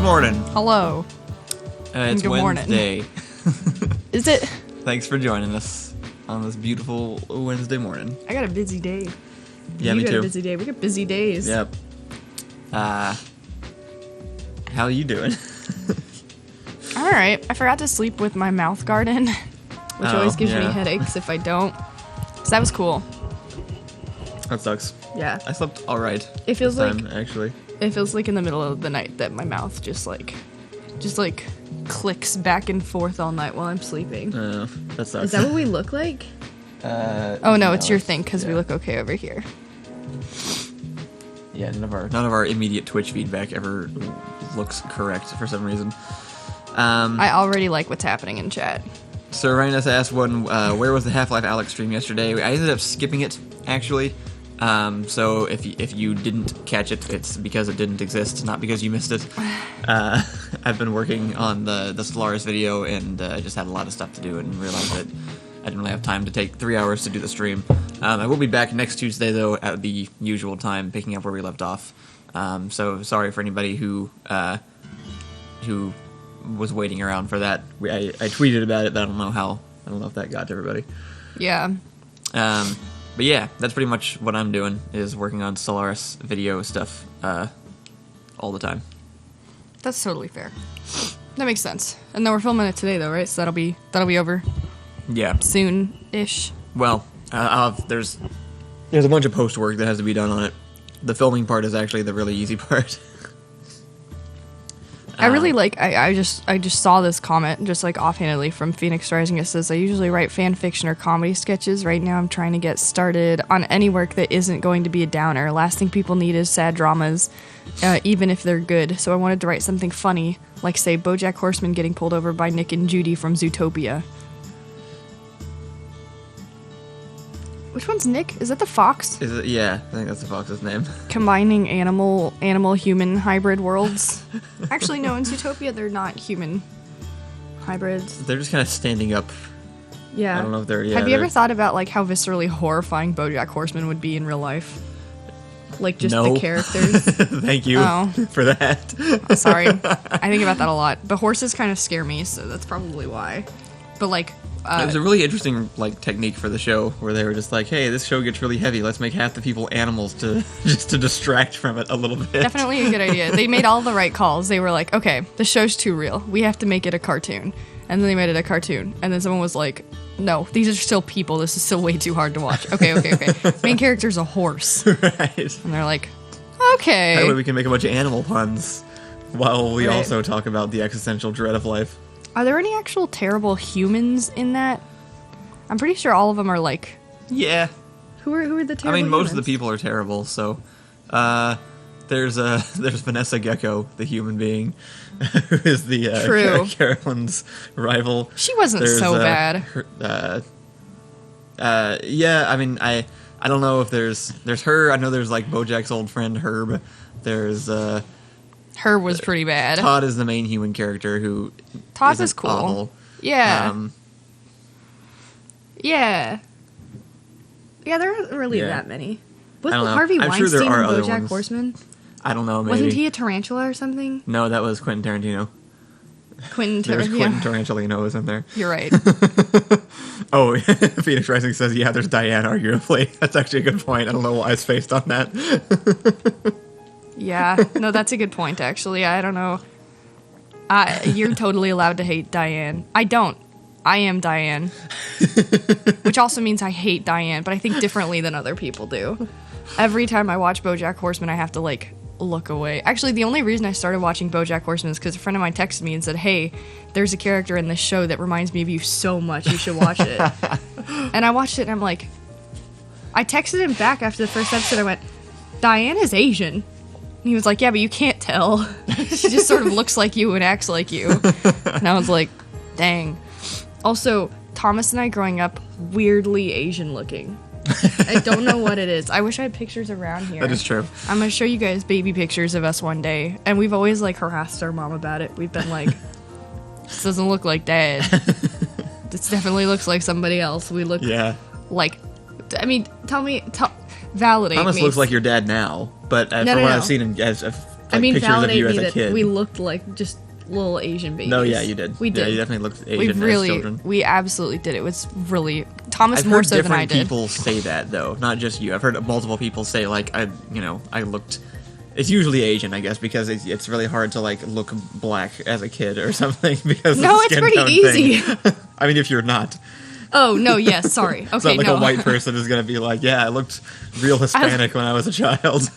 morning. Hello. It's good Wednesday. Is it? Thanks for joining us on this beautiful Wednesday morning. I got a busy day. Yeah, me too. You got a busy day. We got busy days. Yep. How are you doing? All right. I forgot to sleep with my mouth guard in, which always gives me headaches if I don't. So that was cool. That sucks. Yeah. I slept all right. It feels this like time, actually. It feels like in the middle of the night that my mouth just clicks back and forth all night while I'm sleeping. That sucks. Is that what we look like? Oh no, it's your thing because we look okay over here. Yeah, none of our immediate Twitch feedback ever looks correct for some reason. I already like what's happening in chat. So Rhinus asked where was the Half-Life Alyx stream yesterday? I ended up skipping it, actually. So if you didn't catch it, it's because it didn't exist, not because you missed it. I've been working on the Solaris video and just had a lot of stuff to do and realized that I didn't really have time to take 3 hours to do the stream. I will be back next Tuesday, though, at the usual time, picking up where we left off. So sorry for anybody who was waiting around for that. I tweeted about it, but I don't know if that got to everybody. Yeah. But yeah, that's pretty much what I'm doing, is working on Solaris video stuff all the time. That's totally fair. That makes sense. And then we're filming it today, though, right? So that'll be over. Yeah. Soon-ish. Well, there's a bunch of post work that has to be done on it. The filming part is actually the really easy part. I really like. I just saw this comment just like offhandedly from Phoenix Rising. It says, "I usually write fan fiction or comedy sketches. Right now, I'm trying to get started on any work that isn't going to be a downer. Last thing people need is sad dramas, even if they're good. So I wanted to write something funny, like say BoJack Horseman getting pulled over by Nick and Judy from Zootopia." Which one's Nick? Is that the fox? Is it? Yeah, I think that's the fox's name. Combining animal-human hybrid worlds. Actually, no, in Zootopia, they're not human hybrids. They're just kind of standing up. Yeah. I don't know if they're... Yeah, have you ever thought about like how viscerally horrifying BoJack Horseman would be in real life? Like just the characters? Thank you for that. Sorry. I think about that a lot. But horses kind of scare me, so that's probably why. But like... it was a really interesting technique for the show where they were just like, hey, this show gets really heavy. Let's make half the people animals to distract from it a little bit. Definitely a good idea. They made all the right calls. They were like, okay, the show's too real. We have to make it a cartoon. And then they made it a cartoon. And then someone was like, no, these are still people. This is still way too hard to watch. Okay. Main character's a horse. Right. And they're like, okay. That way we can make a bunch of animal puns while we also talk about the existential dread of life. Are there any actual terrible humans in that? I'm pretty sure all of them are like... Yeah. Who are the terrible I mean, most humans? of the people are terrible, so... there's Vanessa Gecko, the human being, who is the Carolyn's rival. She wasn't so bad. Yeah, I mean, I don't know if there's her. I know there's like BoJack's old friend Herb. There's Her was pretty bad. Todd is the main human character who Todd is cool. Awful. Yeah. Yeah, there aren't really that many. Wasn't Harvey Weinstein sure in BoJack Horseman? I don't know, maybe. Wasn't he a tarantula or something? No, that was Quentin Tarantino. Quentin Tarantino was in there. You're right. Oh, Phoenix Rising says, yeah, there's Diane, arguably. That's actually a good point. I don't know why I spaced on that. Yeah, no, that's a good point, actually. I don't know. You're totally allowed to hate Diane. I don't. I am Diane. Which also means I hate Diane, but I think differently than other people do. Every time I watch BoJack Horseman, I have to, like, look away. Actually, the only reason I started watching BoJack Horseman is because a friend of mine texted me and said, hey, there's a character in this show that reminds me of you so much, you should watch it. And I watched it, and I'm like... I texted him back after the first episode, I went, Diane is Asian. And he was like, yeah, but you can't tell. She just sort of looks like you and acts like you. And I was like, dang. Also, Thomas and I growing up, weirdly Asian looking. I don't know what it is. I wish I had pictures around here. That is true. I'm going to show you guys baby pictures of us one day. And we've always, like, harassed our mom about it. We've been like, this doesn't look like Dad. This definitely looks like somebody else. We look like... I mean, validate Thomas me. looks like your dad now, but from what I've seen him as I mean, pictures of validate you me as a that kid. we looked like just little Asian babies. No, yeah, you did. We did. Yeah, you definitely looked We Asian as children. we absolutely did. It was really Thomas I've more heard so than I different did. people say that though, not just you. I've heard multiple people say like I looked. It's usually Asian, I guess, because it's really hard to like look black as a kid or something because No, of the it's skin pretty tone easy. thing. I mean, if you're not, Oh no, yes, sorry. Okay, it's not like no. a white person is gonna be like, yeah, I looked real Hispanic when I was a child.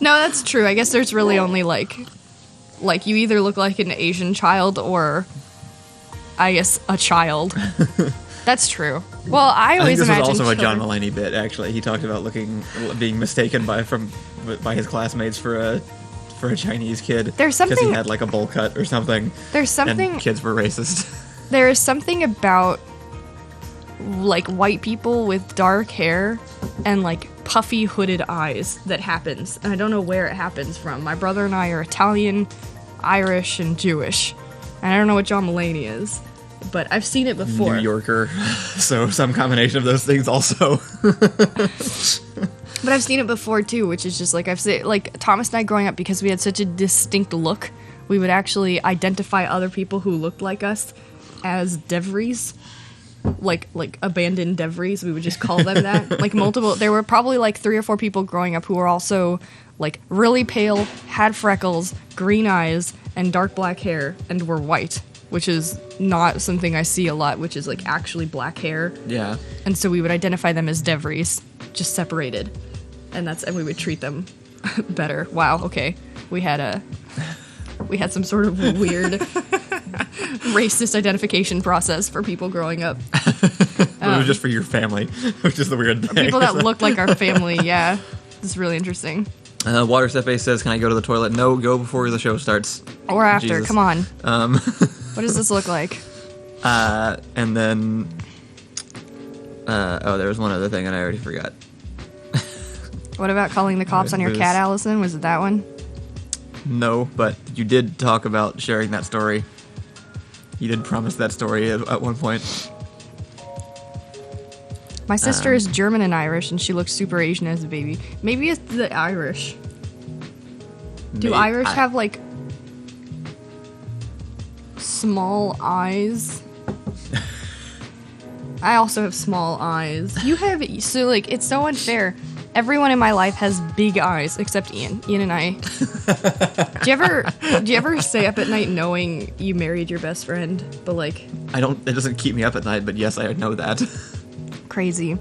No, that's true. I guess there's really only like you either look like an Asian child or I guess a child. That's true. Well, I I think always this was imagine also a John children- Mulaney bit. Actually, he talked about being mistaken by his classmates for a Chinese kid. There's because something- he had like a bowl cut or something. There's something And kids were racist. there is something about like white people with dark hair and like puffy hooded eyes that happens. And I don't know where it happens from. My brother and I are Italian, Irish, and Jewish. And I don't know what John Mulaney is, but I've seen it before. New Yorker, so some combination of those things also. But I've seen it before too, which is just like I've said, like Thomas and I growing up, because we had such a distinct look, we would actually identify other people who looked like us as Deverys, like abandoned Deverys. We would just call them that. Like multiple. There were probably like 3 or 4 people growing up who were also like really pale, had freckles, green eyes, and dark black hair, and were white, which is not something I see a lot. Which is like actually black hair. Yeah. And so we would identify them as Deverys, just separated. And we would treat them better. Wow, okay. We had some sort of weird racist identification process for people growing up. It was just for your family, which is the weird thing. People that look like our family, yeah. It's really interesting. Water Step Base says, "Can I go to the toilet?" No, go before the show starts. Or after, Jesus. come on. What does this look like? And then, there was one other thing and I already forgot. What about calling the cops on your cat, Allison? Was it that one? No, but you did talk about sharing that story. You did promise that story at one point. My sister is German and Irish, and she looks super Asian as a baby. Maybe it's the Irish. Do Irish have, like, small eyes? I also have small eyes. You have, so, like, it's so unfair. Everyone in my life has big eyes, except Ian. Ian and I. Do you ever stay up at night knowing you married your best friend? But, like... It doesn't keep me up at night, but yes, I know that. Crazy.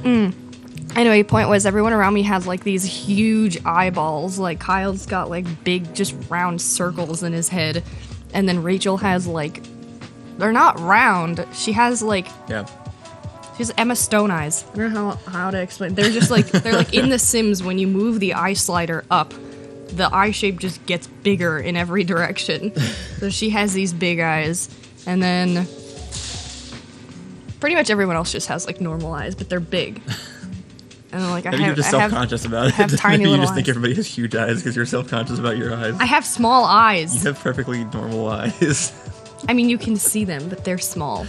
Anyway, point was, everyone around me has like these huge eyeballs. Like Kyle's got like big, just round circles in his head, and then Rachel has like, they're not round. She has like, Yeah. she has Emma Stone eyes. I don't know how to explain. They're just like they're like in The Sims when you move the eye slider up, the eye shape just gets bigger in every direction. So she has these big eyes, and then pretty much everyone else just has like normal eyes, but they're big. And then, like Maybe you're just self-conscious about it. have tiny Maybe you little just think eyes. everybody has huge eyes because you're self-conscious about your eyes. I have small eyes. You have perfectly normal eyes. I mean, you can see them, but they're small.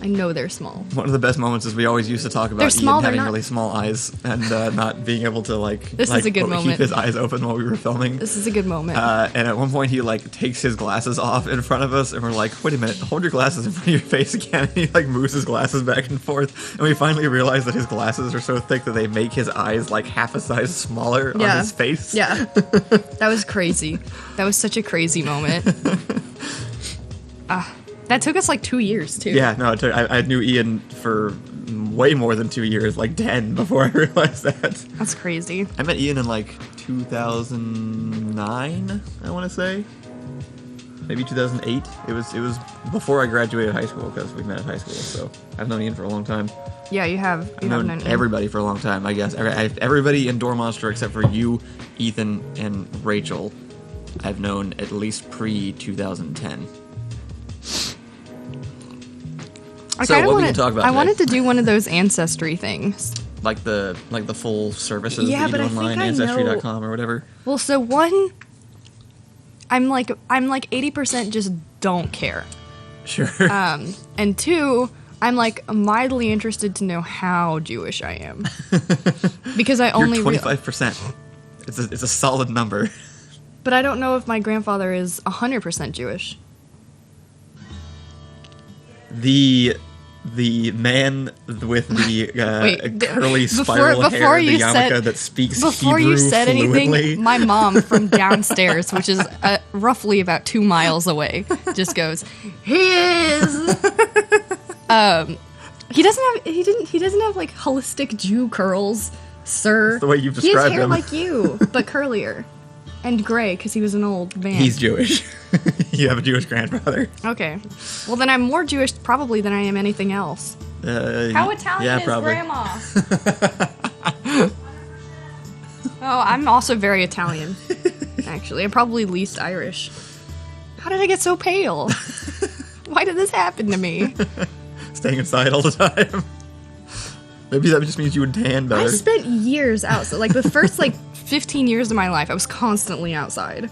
I know they're small. One of the best moments is we always used to talk about They're small, Ian they're having not- really small eyes and not being able to This is a good moment. keep his eyes open while we were filming. This is a good moment. And at one point he like takes his glasses off in front of us and we're like, wait a minute, hold your glasses in front of your face again. And he like moves his glasses back and forth. And we finally realize that his glasses are so thick that they make his eyes like half a size smaller on his face. Yeah. That was crazy. That was such a crazy moment. That took us like 2 years, too. Yeah, no, I knew Ian for way more than 2 years, like 10, before I realized that. That's crazy. I met Ian in like 2009, I want to say. Maybe 2008. It was before I graduated high school because we met at high school. So I've known Ian for a long time. Yeah, you have. I've known everybody for a long time, I guess. Everybody in Door Monster except for you, Ethan, and Rachel, I've known at least pre-2010. So what we can talk about I today? wanted to do one of those ancestry things. Like the full services Yeah, that you but do I think online, I ancestry.com or whatever. Well, so one, I'm like 80% just don't care. Sure. And 2, I'm like mildly interested to know how Jewish I am. Because I You're only 25%. It's a solid number. But I don't know if my grandfather is 100% Jewish. The man with the curly spiral hair, the yarmulke that speaks before Hebrew you said fluently. anything, my mom from downstairs, which is roughly about 2 miles away, just goes, "He is." He doesn't have like holistic Jew curls, sir. That's the way you've He has described hair him. like you, but curlier and gray because he was an old man. He's Jewish. You have a Jewish grandfather. Okay. Well, then I'm more Jewish probably than I am anything else. How Italian is probably. Grandma? Oh, I'm also very Italian. Actually, I'm probably least Irish. How did I get so pale? Why did this happen to me? Staying inside all the time. Maybe that just means you would tan better. I spent years outside. Like the first 15 years of my life, I was constantly outside.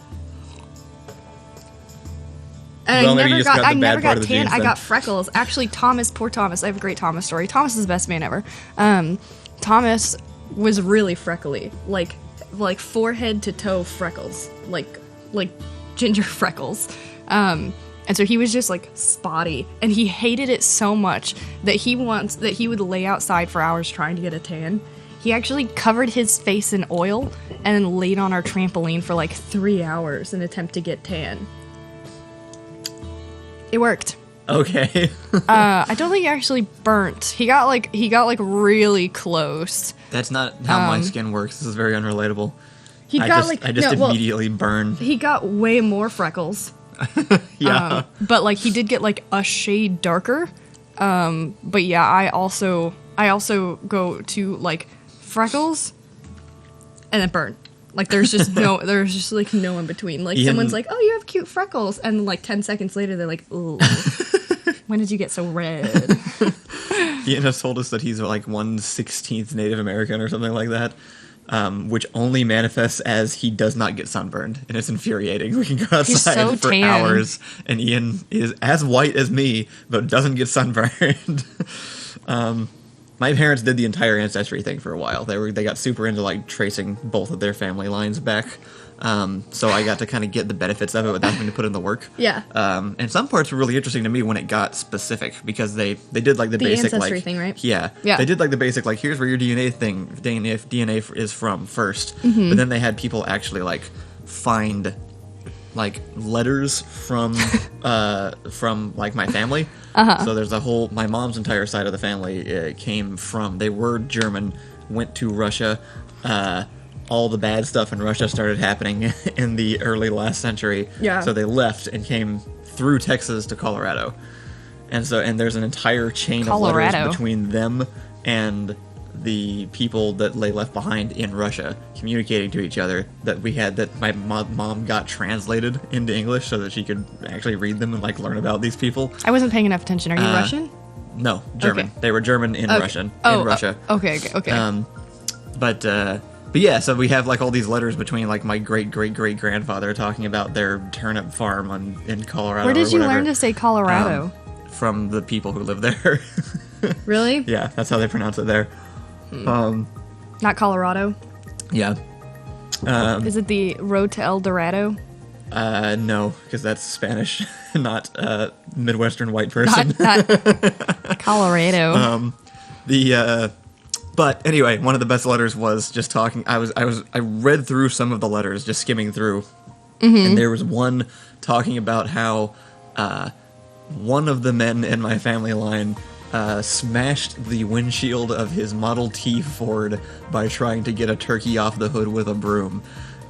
And Well, I maybe you never just got the I bad never part got of the tan. genes I then. got freckles. Actually, poor Thomas. I have a great Thomas story. Thomas is the best man ever. Thomas was really freckly, like forehead to toe freckles, like ginger freckles. And so he was just spotty, and he hated it so much that he would lay outside for hours trying to get a tan. He actually covered his face in oil and then laid on our trampoline for 3 hours in an attempt to get tan. It worked. Okay. I don't think he actually burnt. He got really close. That's not how my skin works. This is very unrelatable. I just immediately burn. He got way more freckles. Yeah. But he did get a shade darker. But yeah, I also go to freckles and then burn. There's just no in between. Someone's like, "Oh, you have cute freckles," and 10 seconds later they're like, "Ooh, when did you get so red?" Ian has told us that he's 1/16 Native American or something like that, which only manifests as he does not get sunburned, and it's infuriating. We can go outside so for tan. hours, and Ian is as white as me, but doesn't get sunburned. My parents did the entire ancestry thing for a while. They got super into tracing both of their family lines back. So I got to kind of get the benefits of it without having to put in the work. Yeah. And some parts were really interesting to me when it got specific, because they did the basic ancestry thing, right? Yeah. Yeah. They did the basic here's where your DNA is from first, Mm-hmm. but then they had people actually find letters from my family. Uh-huh. So there's my mom's entire side of the family came from, they were German, went to Russia. All the bad stuff in Russia started happening in the early last century. Yeah. So they left and came through Texas to Colorado. And there's an entire chain of letters between them and the people that they left behind in Russia, communicating to each other, that my mom got translated into English so that she could actually read them and like learn about these people. I wasn't paying enough attention. Are you Russian? No, German. Okay. They were German in Russian Oh, in Russia. Okay. But yeah, so we have like all these letters between like my great grandfather talking about their turnip farm in Colorado. Where did or you whatever, learn to say Colorado? from the people who live there. Really? Yeah, that's how they pronounce it there. Not Colorado? Yeah. Is it the road to El Dorado? No, because that's Spanish, not Midwestern white person. Not Colorado. But anyway, one of the best letters was just talking. I read through some of the letters, just skimming through, and there was one talking about how one of the men in my family line smashed the windshield of his Model T Ford by trying to get a turkey off the hood with a broom.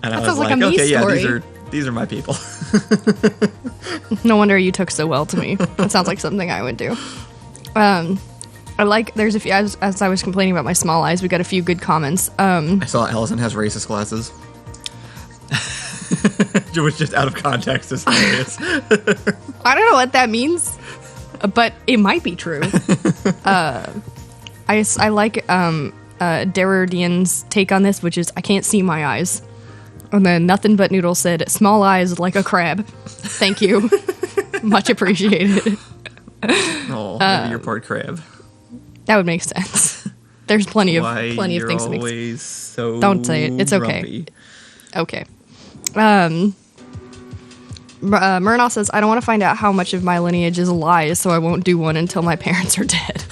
And I was sounds like a me okay, story. yeah, these are my people. No wonder you took so well to me. That sounds like something I would do. I like, there's a few, as I was complaining about my small eyes, we got a few good comments. I saw Allison has racist glasses. It was just out of context. It's hilarious. I don't know what that means, but it might be true. I like Derardian's take on this, which is, I can't see my eyes. And then Nothing But Noodle said, small eyes like a crab. Thank you. Much appreciated. Oh, maybe you're part crab. That would make sense. There's plenty of Why things you're to make. always so Don't say it. It's okay. grumpy. Okay. Murnaugh says, I don't want to find out how much of my lineage is lies, so I won't do one until my parents are dead.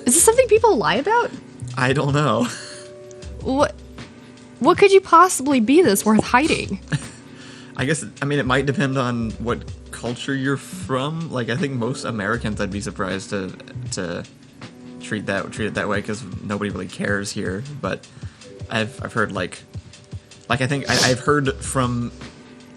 Is this something people lie about? I don't know. What could you possibly be that's worth hiding? I guess, I mean, it might depend on what culture you're from. Like, I think most Americans, I'd be surprised to treat it that way, because nobody really cares here. But I've heard, I think I've heard from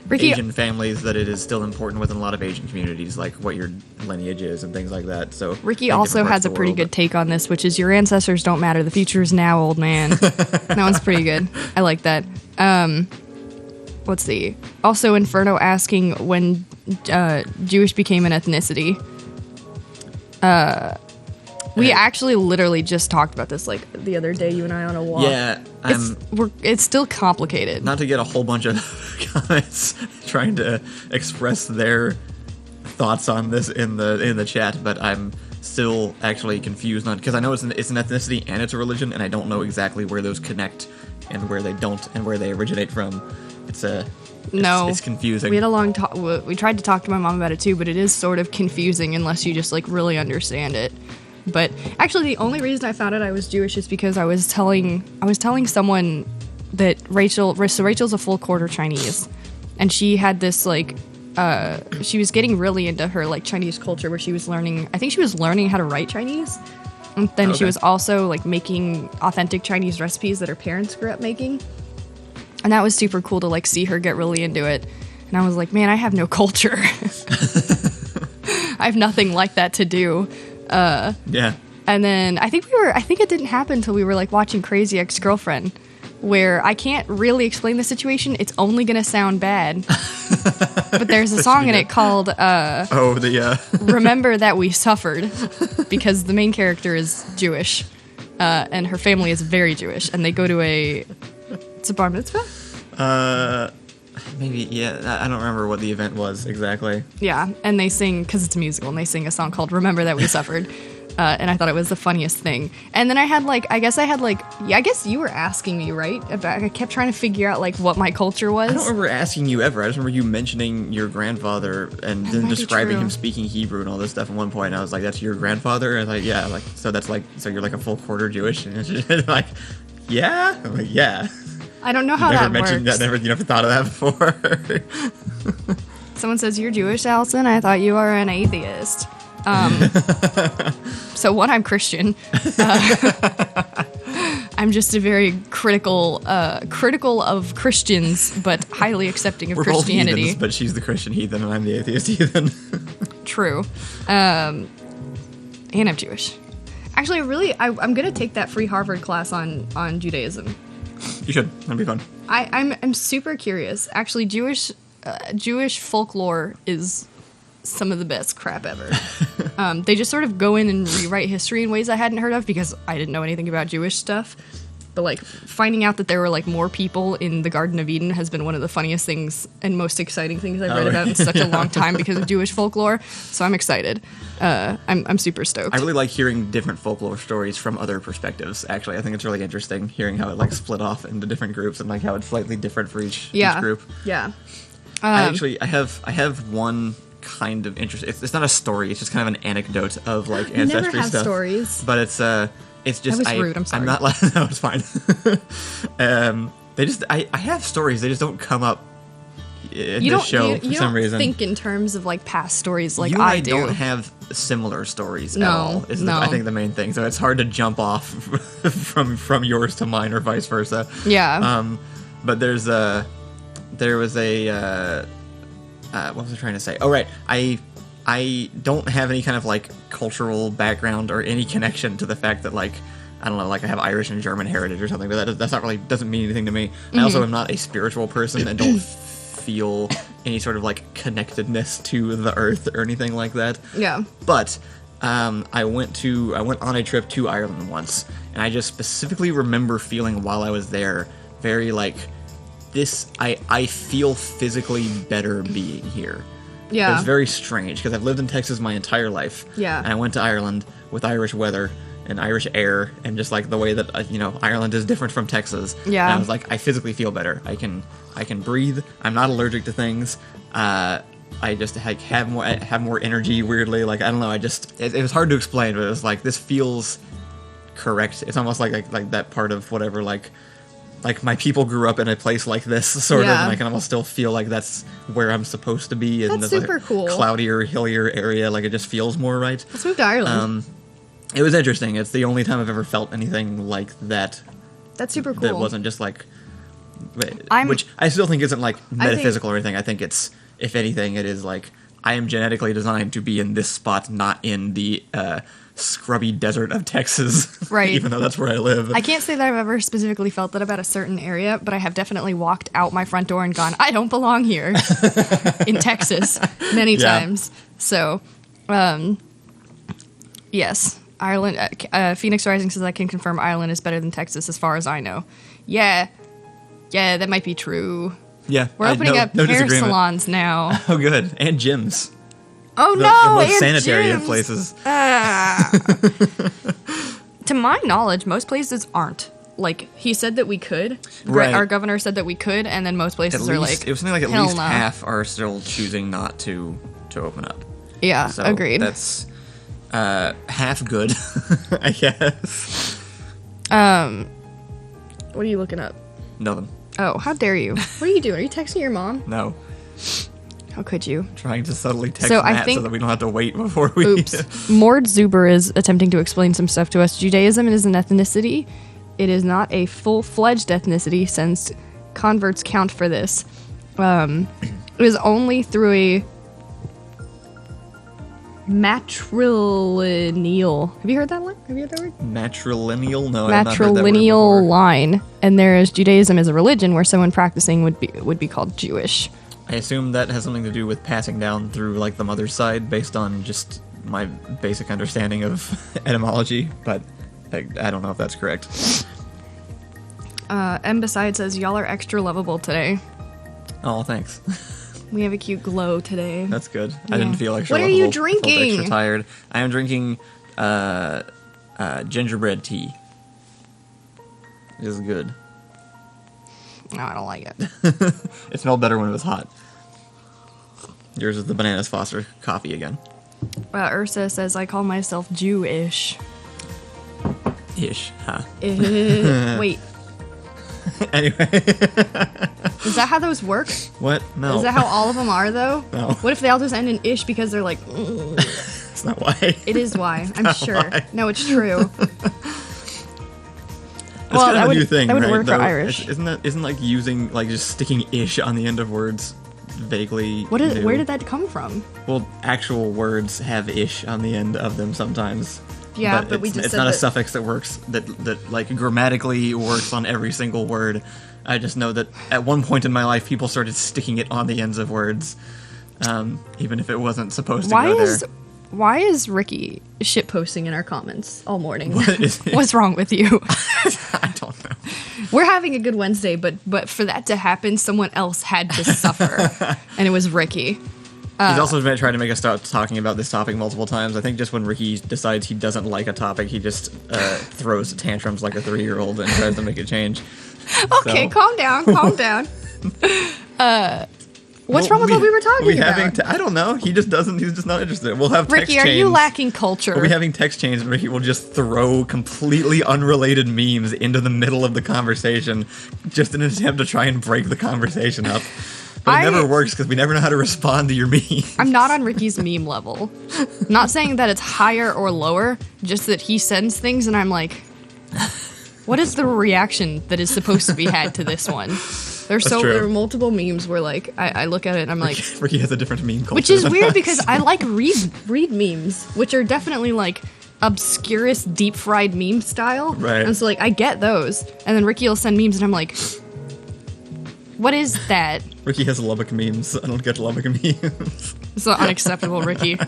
Ricky, Asian families that it is still important within a lot of Asian communities, like what your lineage is and things like that. So Ricky in also different parts has a of the pretty world, good take on this, which is your ancestors don't matter. The future is now, old man. That one's pretty good. I like that. Let's see. Also, Inferno asking when Jewish became an ethnicity. We actually literally just talked about this the other day, you and I on a walk. Yeah, It's still complicated. not to get a whole bunch of comments trying to express their thoughts on this in the chat, but I'm still actually confused on, because I know it's an ethnicity and it's a religion, and I don't know exactly where those connect and where they don't and where they originate from. It's confusing. We had a long talk. We tried to talk to my mom about it too, but it is sort of confusing unless you just really understand it. But actually, the only reason I found out I was Jewish is because I was telling someone that Rachel's a full quarter Chinese, and she had this she was getting really into her Chinese culture, where she was learning. I think she was learning how to write Chinese, and then she was also making authentic Chinese recipes that her parents grew up making, and that was super cool to see her get really into it. And I was like, man, I have no culture. I have nothing like that to do. Yeah. And then I think it didn't happen until we were watching Crazy Ex-Girlfriend, where I can't really explain the situation. It's only going to sound bad. But there's a song in it called Remember That We Suffered, because the main character is Jewish, and her family is very Jewish, and they go to it's a bar mitzvah? Maybe, yeah. I don't remember what the event was exactly. Yeah, and they sing, because it's a musical, and they sing a song called Remember That We Suffered. And I thought it was the funniest thing. And then I guess you were asking me, right? I kept trying to figure out what my culture was. I don't remember asking you ever. I just remember you mentioning your grandfather and then describing him speaking Hebrew and all this stuff at one point. And I was like, that's your grandfather? And I was like, yeah. So you're a full quarter Jewish? And it's like, yeah? I'm like, yeah. I don't know how that works. You never thought of that before. Someone says, you're Jewish, Allison? I thought you are an atheist. So one, I'm Christian. I'm just a very critical of Christians, but highly accepting of Christianity. Both heathens, but she's the Christian heathen and I'm the atheist heathen. True. And I'm Jewish. Actually, I'm going to take that free Harvard class on Judaism. You should. That'd be fun. I'm super curious. Actually, Jewish folklore is some of the best crap ever. They just sort of go in and rewrite history in ways I hadn't heard of, because I didn't know anything about Jewish stuff. But finding out that there were more people in the Garden of Eden has been one of the funniest things and most exciting things I've read about in such a long time because of Jewish folklore. So I'm excited. I'm super stoked. I really like hearing different folklore stories from other perspectives. Actually, I think it's really interesting hearing how it split off into different groups and how it's slightly different for each group. Yeah. I have one kind of interest. It's not a story. It's just kind of an anecdote of ancestry never have stuff. Stories. But it's just I was rude. I'm sorry. I'm not no, it's fine. I have stories. They just don't come up in this show for some reason. You don't think in terms of past stories you and I do. Don't have similar stories at all. I think the main thing. So it's hard to jump off from yours to mine or vice versa. Yeah. But there was a what was I trying to say? Oh, right. I don't have any kind of cultural background or any connection to the fact that I don't know, I have Irish and German heritage or something, but that's not really, doesn't mean anything to me. Mm-hmm. I also am not a spiritual person and don't feel any sort of connectedness to the earth or anything like that. Yeah. But I went on a trip to Ireland once, and I just specifically remember feeling while I was there very I feel physically better being here. Yeah. It's very strange because I've lived in Texas my entire life. Yeah. And I went to Ireland with Irish weather, an Irish air, and just like the way that Ireland is different from Texas. Yeah. And I was like, I physically feel better. I can breathe. I'm not allergic to things. I just have more energy. Weirdly, like I don't know. It was hard to explain, but it was like this feels correct. It's almost like that part of whatever like my people grew up in a place like this sort of, and I can almost still feel like that's where I'm supposed to be in That's this super cool. cloudier, hillier area. Like it just feels more right. Let's move to Ireland. It was interesting. It's the only time I've ever felt anything like that. That's super cool. That wasn't just like, which I still think isn't like metaphysical or anything. I think it's, if anything, it is like I am genetically designed to be in this spot, not in the scrubby desert of Texas. Right. Even though that's where I live. I can't say that I've ever specifically felt that about a certain area, but I have definitely walked out my front door and gone, I don't belong here in Texas many times. So, yes, Ireland, Phoenix Rising says I can confirm Ireland is better than Texas as far as I know. Yeah, that might be true. Yeah. We're opening up hair salons now. Oh, good. And gyms. Oh, The no, most and sanitary gyms. of places. To my knowledge, most places aren't. Like, he said that we could. Right. Our governor said that we could, and then most places are like, it was something like at hell least no. half are still choosing not to open up. Yeah, So agreed. That's half good, I guess. What are you looking up? Nothing. Oh, how dare you? What are you doing? Are you texting your mom? No. How could you? Trying to subtly text So I Matt think- so that we don't have to wait before we... Oops. Mord Zuber is attempting to explain some stuff to us. Judaism is an ethnicity. It is not a full-fledged ethnicity since converts count for this. It is only through a matrilineal. Have you heard that word? Matrilineal? No, I've not heard that word Matrilineal before. line. And there is Judaism as a religion where someone practicing would be called Jewish. I assume that has something to do with passing down through like the mother's side based on just my basic understanding of etymology, but I don't know if that's correct. M Beside says, y'all are extra lovable today. Oh, thanks. We have a cute glow today. That's good. Yeah. I didn't feel extra What are you lovable. I felt drinking? extra tired. I am drinking gingerbread tea. It is good. No, I don't like it. It smelled better when it was hot. Yours is the Bananas Foster coffee again. Ursa says, I call myself Jewish. Ish, huh? Wait, Anyway. is that how those work? What? No. Is that how all of them are, though? No. What if they all just end in ish because they're like, That's not why. it is why, I'm sure. why. No, it's true. That's kind of a new thing, that would right? work for Though, Irish. Isn't like using, like just sticking ish on the end of words vaguely new? Where did that come from? Well, actual words have ish on the end of them sometimes. Yeah, but we just it's said not a that- suffix that works that like grammatically works on every single word. I just know that at one point in my life, people started sticking it on the ends of words, even if it wasn't supposed to go there. Why is Ricky shitposting in our comments all morning? What is it? What's wrong with you? I don't know. We're having a good Wednesday, but for that to happen, someone else had to suffer, and it was Ricky. He's also been trying to make us start talking about this topic multiple times. I think just when Ricky decides he doesn't like a topic, he just throws tantrums like a 3-year-old and tries to make it change. Okay, So- calm down. What's wrong with what we were talking about? I don't know. He just doesn't. He's just not interested. We'll have text Ricky, are chains. you lacking culture? We'll be having text chains, and Ricky will just throw completely unrelated memes into the middle of the conversation, just in an attempt to try and break the conversation up. But it never works because we never know how to respond to your meme. I'm not on Ricky's meme level. Not saying that it's higher or lower, just that he sends things and I'm like, what is the reaction that is supposed to be had to this one? true. There are multiple memes where like I look at it and I'm like, Ricky has a different meme culture. which is than weird us. because I like read memes, which are definitely like obscurest deep fried meme style. Right. And so like I get those, and then Ricky will send memes and I'm like, what is that? Ricky has Lubbock memes. I don't get Lubbock memes. It's unacceptable, Ricky.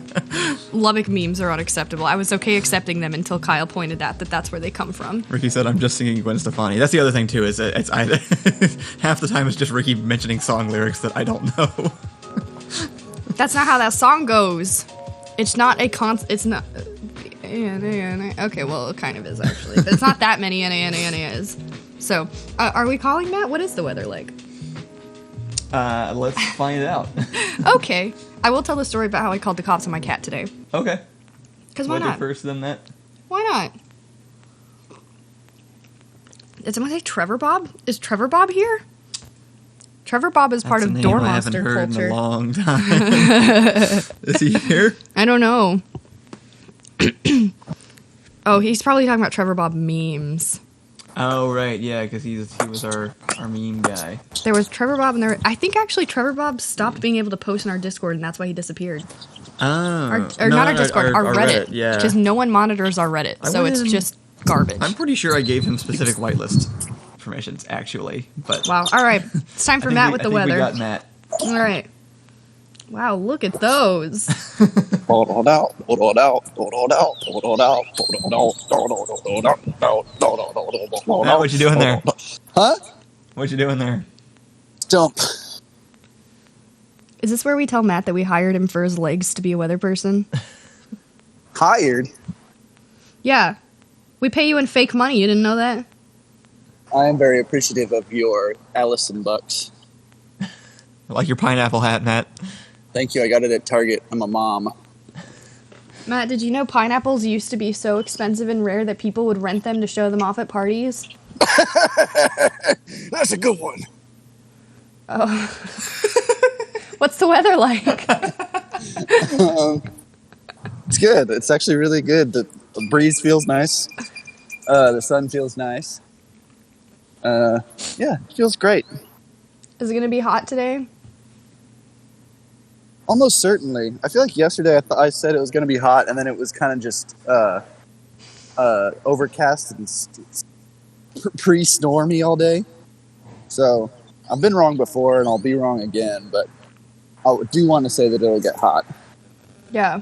Lubbock memes are unacceptable. I was okay accepting them until Kyle pointed out that that's where they come from. Ricky said, "I'm just singing Gwen Stefani." That's the other thing too. Is that it's either half the time it's just Ricky mentioning song lyrics that I don't know. That's not how that song goes. It's not a it's not. Okay, well, it kind of is, actually. But it's not that many is. So, are we calling Matt? What is the weather like? Let's find out. Okay. I will tell the story about how I called the cops on my cat today. Okay. Because why Weather not? first, then that. Why not? Did someone say Trevor Bob? Is Trevor Bob here? Trevor Bob is part That's of a name door I haven't monster heard culture. in a long time. Is he here? I don't know. Oh, he's probably talking about Trevor Bob memes. Oh, right, yeah, because he was our meme guy. There was Trevor Bob, and I think actually Trevor Bob stopped being able to post in our Discord, and that's why he disappeared. Oh. Or not our Discord, our Reddit. Yeah. Because no one monitors our Reddit, so it's just garbage. I'm pretty sure I gave him specific whitelist permissions, actually. But Wow. All right. It's time for Matt with the weather. We got Matt. All right. Wow, look at those. Matt, what you doing there? Huh? What you doing there? Dump. Is this where we tell Matt that we hired him for his legs to be a weather person? Hired? Yeah. We pay you in fake money. You didn't know that? I am very appreciative of your Allison bucks. Like your pineapple hat, Matt. Thank you. I got it at Target. I'm a mom. Matt, did you know pineapples used to be so expensive and rare that people would rent them to show them off at parties? That's a good one. Oh. What's the weather like? It's good. It's actually really good. The breeze feels nice. The sun feels nice. Yeah, it feels great. Is it going to be hot today? Almost certainly. I feel like yesterday I said it was going to be hot, and then it was kind of just overcast and pre-stormy all day. So I've been wrong before, and I'll be wrong again, but I do want to say that it'll get hot. Yeah.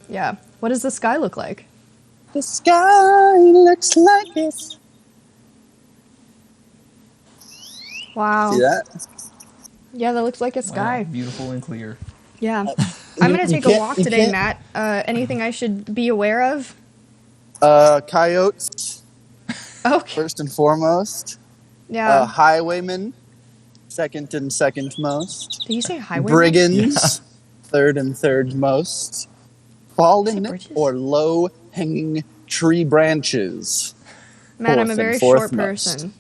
Yeah. What does the sky look like? The sky looks like this. Wow. See that? Yeah, that looks like a sky. Wow, beautiful and clear. Yeah. I'm going to take a walk today, can't- Matt. Anything I should be aware of? Coyotes, Okay. first and foremost. Yeah. Highwaymen, second and second most. Did you say highway? Brigands, third and third most. Fallen bridges? or low-hanging tree branches. Matt, I'm fourth a and very fourth short most. person.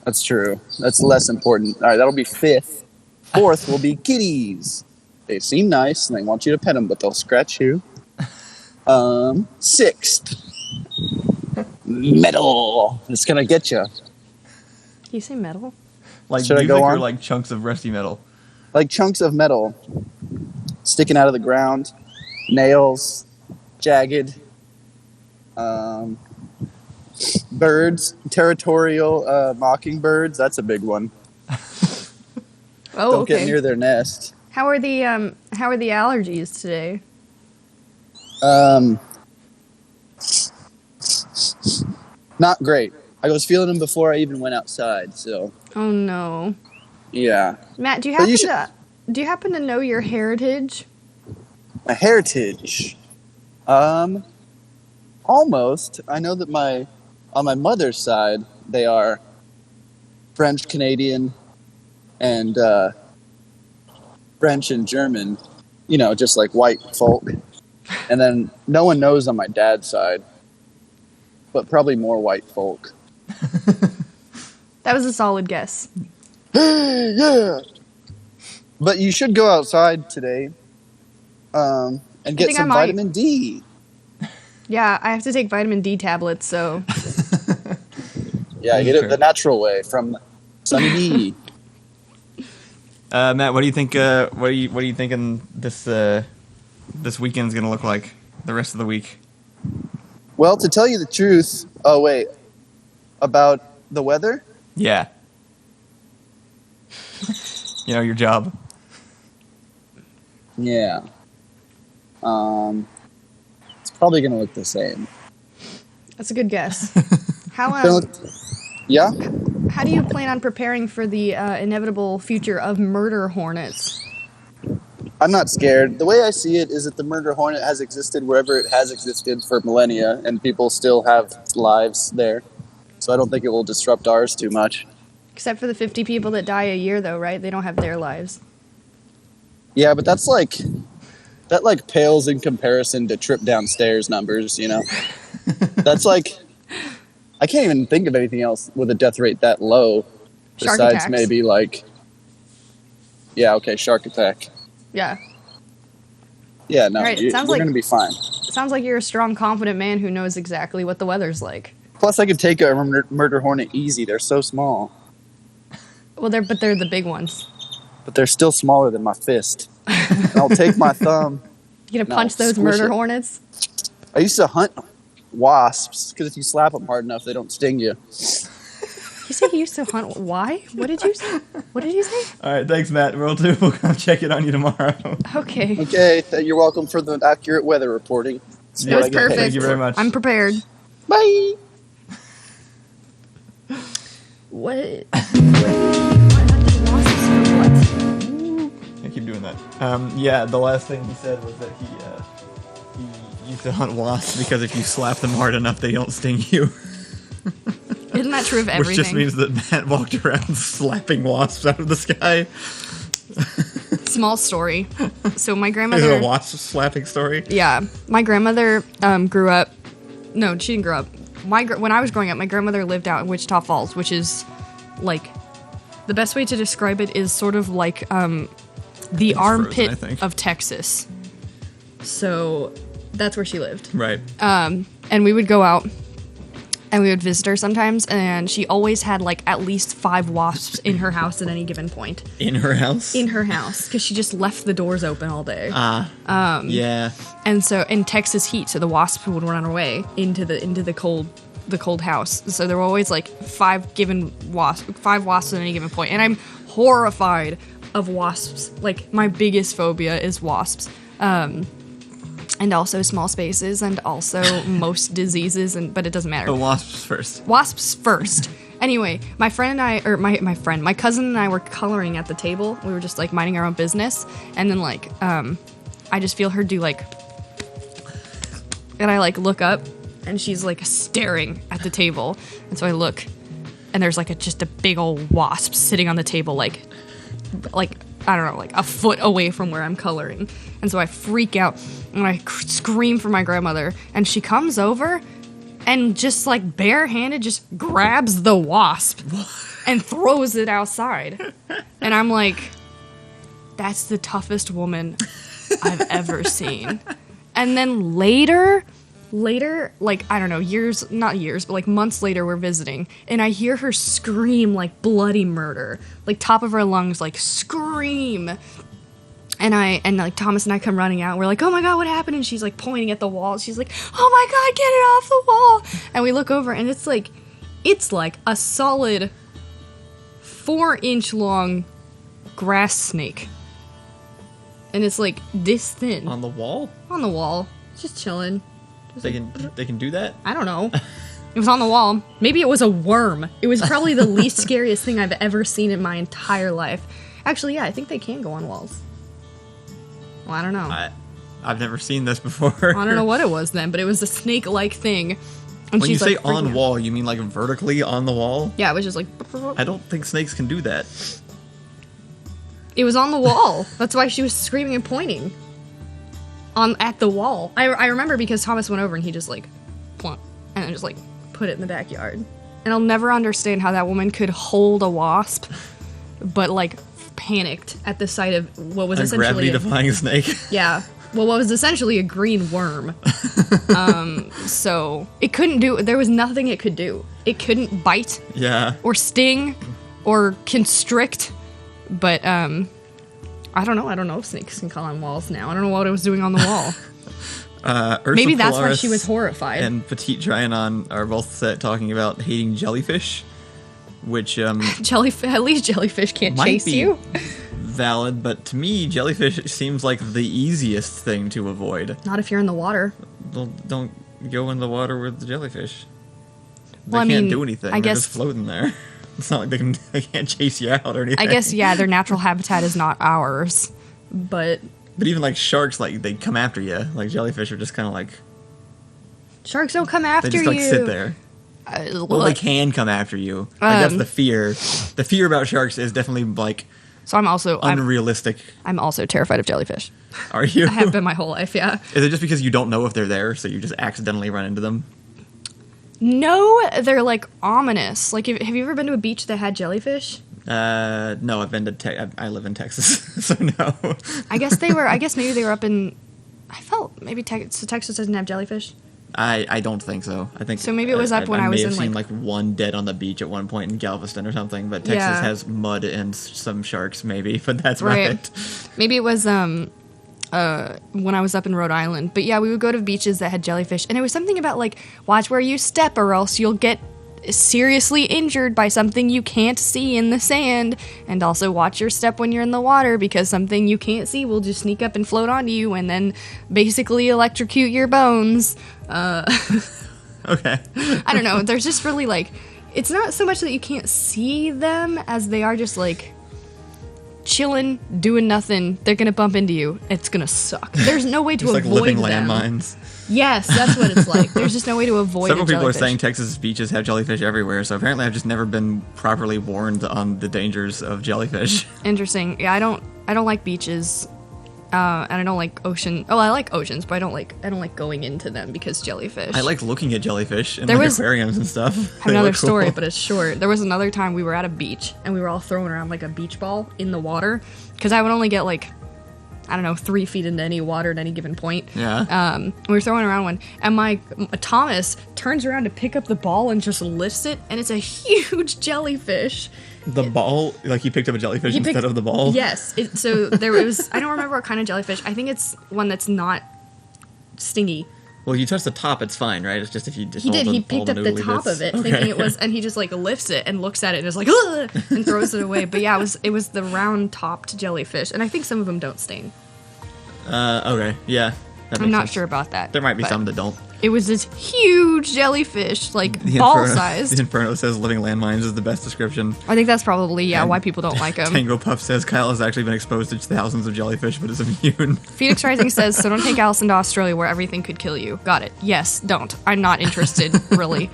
That's true. That's less important. All right, that'll be fifth. Fourth will be kitties. They seem nice and they want you to pet them, but they'll scratch you. Sixth, metal. It's gonna get you. Did you say metal? Like Should I music go or on? like chunks of rusty metal? Like chunks of metal sticking out of the ground, nails, jagged. Birds, territorial mockingbirds. That's a big one. Oh, Don't okay. get near their nest. How are the allergies today? Not great. I was feeling them before I even went outside. So Oh no. yeah, Matt, do you But happen do you happen to know your heritage? my heritage. Almost. I know that on my mother's side they are French Canadian and French and German. You know, just like white folk. And then no one knows on my dad's side, but probably more white folk. That was a solid guess. Yeah. But you should go outside today and get think I some might. vitamin D. Yeah, I have to take vitamin D tablets, so Yeah, get it the natural way from Sunny D. Matt, what do you think? What are you thinking this weekend's gonna look like? The rest of the week. Well, to tell you the truth, oh wait, about the weather? Yeah. You know your job. Yeah. It's probably gonna look the same. that's a good guess. How Gonna look- yeah? how do you plan on preparing for the inevitable future of murder hornets? I'm not scared. The way I see it is that the murder hornet has existed wherever it has existed for millennia, and people still have lives there. So I don't think it will disrupt ours too much. Except for the 50 people that die a year, though, right? They don't have their lives. Yeah, but that pales in comparison to trip downstairs numbers, you know? That's like, I can't even think of anything else with a death rate that low. Shark Besides attacks. maybe like, yeah, okay, shark attack. Yeah. Yeah, no, Right, we're sounds like- going to be fine. Sounds like you're a strong, confident man who knows exactly what the weather's like. Plus, I could take a murder hornet easy. They're so small. Well, they're the big ones. But they're still smaller than my fist. And I'll take my thumb. You gonna No, punch those squish murder it. hornets? I used to hunt wasps, because if you slap them hard enough, they don't sting you. You said you used to hunt. Why? What did you say? What did you say? All right, thanks, Matt. We'll come check it on you tomorrow. Okay. Okay, you're welcome for the accurate weather reporting. That's It what was I get perfect. paid Thank you for. very much. I'm prepared. Bye! What? What? I keep doing that. Yeah, the last thing he said was that he used to hunt wasps because if you slap them hard enough, they don't sting you. Isn't that true of everything? Which just means that Matt walked around slapping wasps out of the sky. Small story. So my Is it grandmother. a wasp slapping story? Yeah, my grandmother grew up. No, she didn't grow up. When I was growing up, my grandmother lived out in Wichita Falls, which is like the best way to describe it is sort of like the It's armpit frozen, I think. of Texas. So that's where she lived. Right. And we would go out and we would visit her sometimes, and she always had like at least 5 wasps in her house at any given point. In her house? In her house, because she just left the doors open all day. Yeah. And so in Texas heat, so the wasps would run away into the cold house. So there were always like 5 wasps at any given point. And I'm horrified of wasps. Like my biggest phobia is wasps. And also small spaces, and also most diseases, but it doesn't matter. The wasps first. Wasps first. Anyway, my friend and I, or my cousin and I were coloring at the table. We were just like minding our own business, and then like, I just feel her do like, and I like look up, and she's like staring at the table, and so I look, and there's like just a big old wasp sitting on the table, like I don't know, like a foot away from where I'm coloring. And so I freak out and I scream for my grandmother, and she comes over and just like barehanded just grabs the wasp and throws it outside. And I'm like, that's the toughest woman I've ever seen. And then later, like, I don't know, not years, but like months later, we're visiting, and I hear her scream like bloody murder, like top of her lungs, like scream. And like Thomas and I come running out. We're like, oh my God, what happened? And she's like pointing at the wall. She's like, oh my God, get it off the wall. And we look over, and it's like a solid 4-inch long grass snake. And it's like this thin On the wall? on the wall, just chilling. They can do that? I don't know. It was on the wall. Maybe it was a worm. It was probably the least scariest thing I've ever seen in my entire life. Actually, yeah, I think they can go on walls. Well, I don't know. I've never seen this before. I don't know what it was then, but it was a snake-like thing. And When you she's say like freaking on out. wall, you mean like vertically on the wall? Yeah, it was just like... I don't think snakes can do that. It was on the wall. That's why she was screaming and pointing. At the wall. I remember because Thomas went over and he just like plump and then just like put it in the backyard. And I'll never understand how that woman could hold a wasp, but like panicked at the sight of what was A essentially gravity-defying snake. yeah, well, what was essentially a green worm. So it couldn't do. There was nothing it could do. It couldn't bite Yeah. or sting or constrict. But I don't know. I don't know if snakes can climb on walls now. I don't know what it was doing on the wall. Maybe that's why she was horrified. And Petite Trianon are both talking about hating jellyfish, which At least jellyfish can't might chase be you. valid, but to me, jellyfish seems like the easiest thing to avoid. Not if you're in the water. Don't go in the water with the jellyfish. They Well, I can't mean, do anything. I They're guess- just floating there. It's not like they can't chase you out or anything. I guess, yeah, their natural habitat is not ours. But But even like sharks, like they come after you. Like jellyfish are just kind of like Sharks don't come after they just you. like sit there. Well, they can come after you. Like that's the fear. The fear about sharks is definitely like So I'm also unrealistic. I'm also terrified of jellyfish. Are you? I have been my whole life, yeah. Is it just because you don't know if they're there, so you just accidentally run into them? No, they're like ominous. Like, have you ever been to a beach that had jellyfish? No, I've been to. I live in Texas, so no. I guess they were. I guess maybe they were up in. I felt maybe so Texas doesn't have jellyfish. I don't think so. I think so. Maybe it was up when I was in. I may have seen like one dead on the beach at one point in Galveston or something. But Texas has mud and some sharks, maybe. But that's right. About it. Maybe it was when I was up in Rhode Island. But yeah, we would go to beaches that had jellyfish, and it was something about like watch where you step, or else you'll get seriously injured by something you can't see in the sand, and also watch your step when you're in the water because something you can't see will just sneak up and float onto you and then basically electrocute your bones. Okay. I don't know. There's just really like, it's not so much that you can't see them as they are just like chilling, doing nothing. They're gonna bump into you. It's gonna suck. There's no way to just avoid like living them. Landmines. Yes, that's what it's like. There's just no way to avoid. Several people jellyfish. are saying Texas beaches have jellyfish everywhere, so apparently I've just never been properly warned on the dangers of jellyfish. Interesting. Yeah, I don't like beaches, and I don't like ocean. Oh, I like oceans, but I don't like going into them because jellyfish. I like looking at jellyfish in aquariums and stuff. I have another story, but it's short. There was another time we were at a beach and we were all throwing around like a beach ball in the water because I would only get like, I don't know, 3 feet into any water at any given point. Yeah. We were throwing around one, and Thomas turns around to pick up the ball and just lifts it, and it's a huge jellyfish. The ball, like he picked up a jellyfish instead of the ball. Yes. So there was. I don't remember what kind of jellyfish. I think it's one that's not stingy. Well, you touch the top, it's fine, right? It's just if you just he did. He picked up the top of it, thinking it was, and he just like lifts it and looks at it and is like, ugh, and throws it away. But yeah, it was the round topped jellyfish, and I think some of them don't sting. Okay, yeah. I'm not sure about that. There might be some that don't. It was this huge jellyfish, like ball size. The Inferno says living landmines is the best description. I think that's probably why people don't like them. Tango Puff says Kyle has actually been exposed to thousands of jellyfish, but is immune. Phoenix Rising says, so don't take Allison to Australia where everything could kill you. Got it. Yes, don't. I'm not interested, really.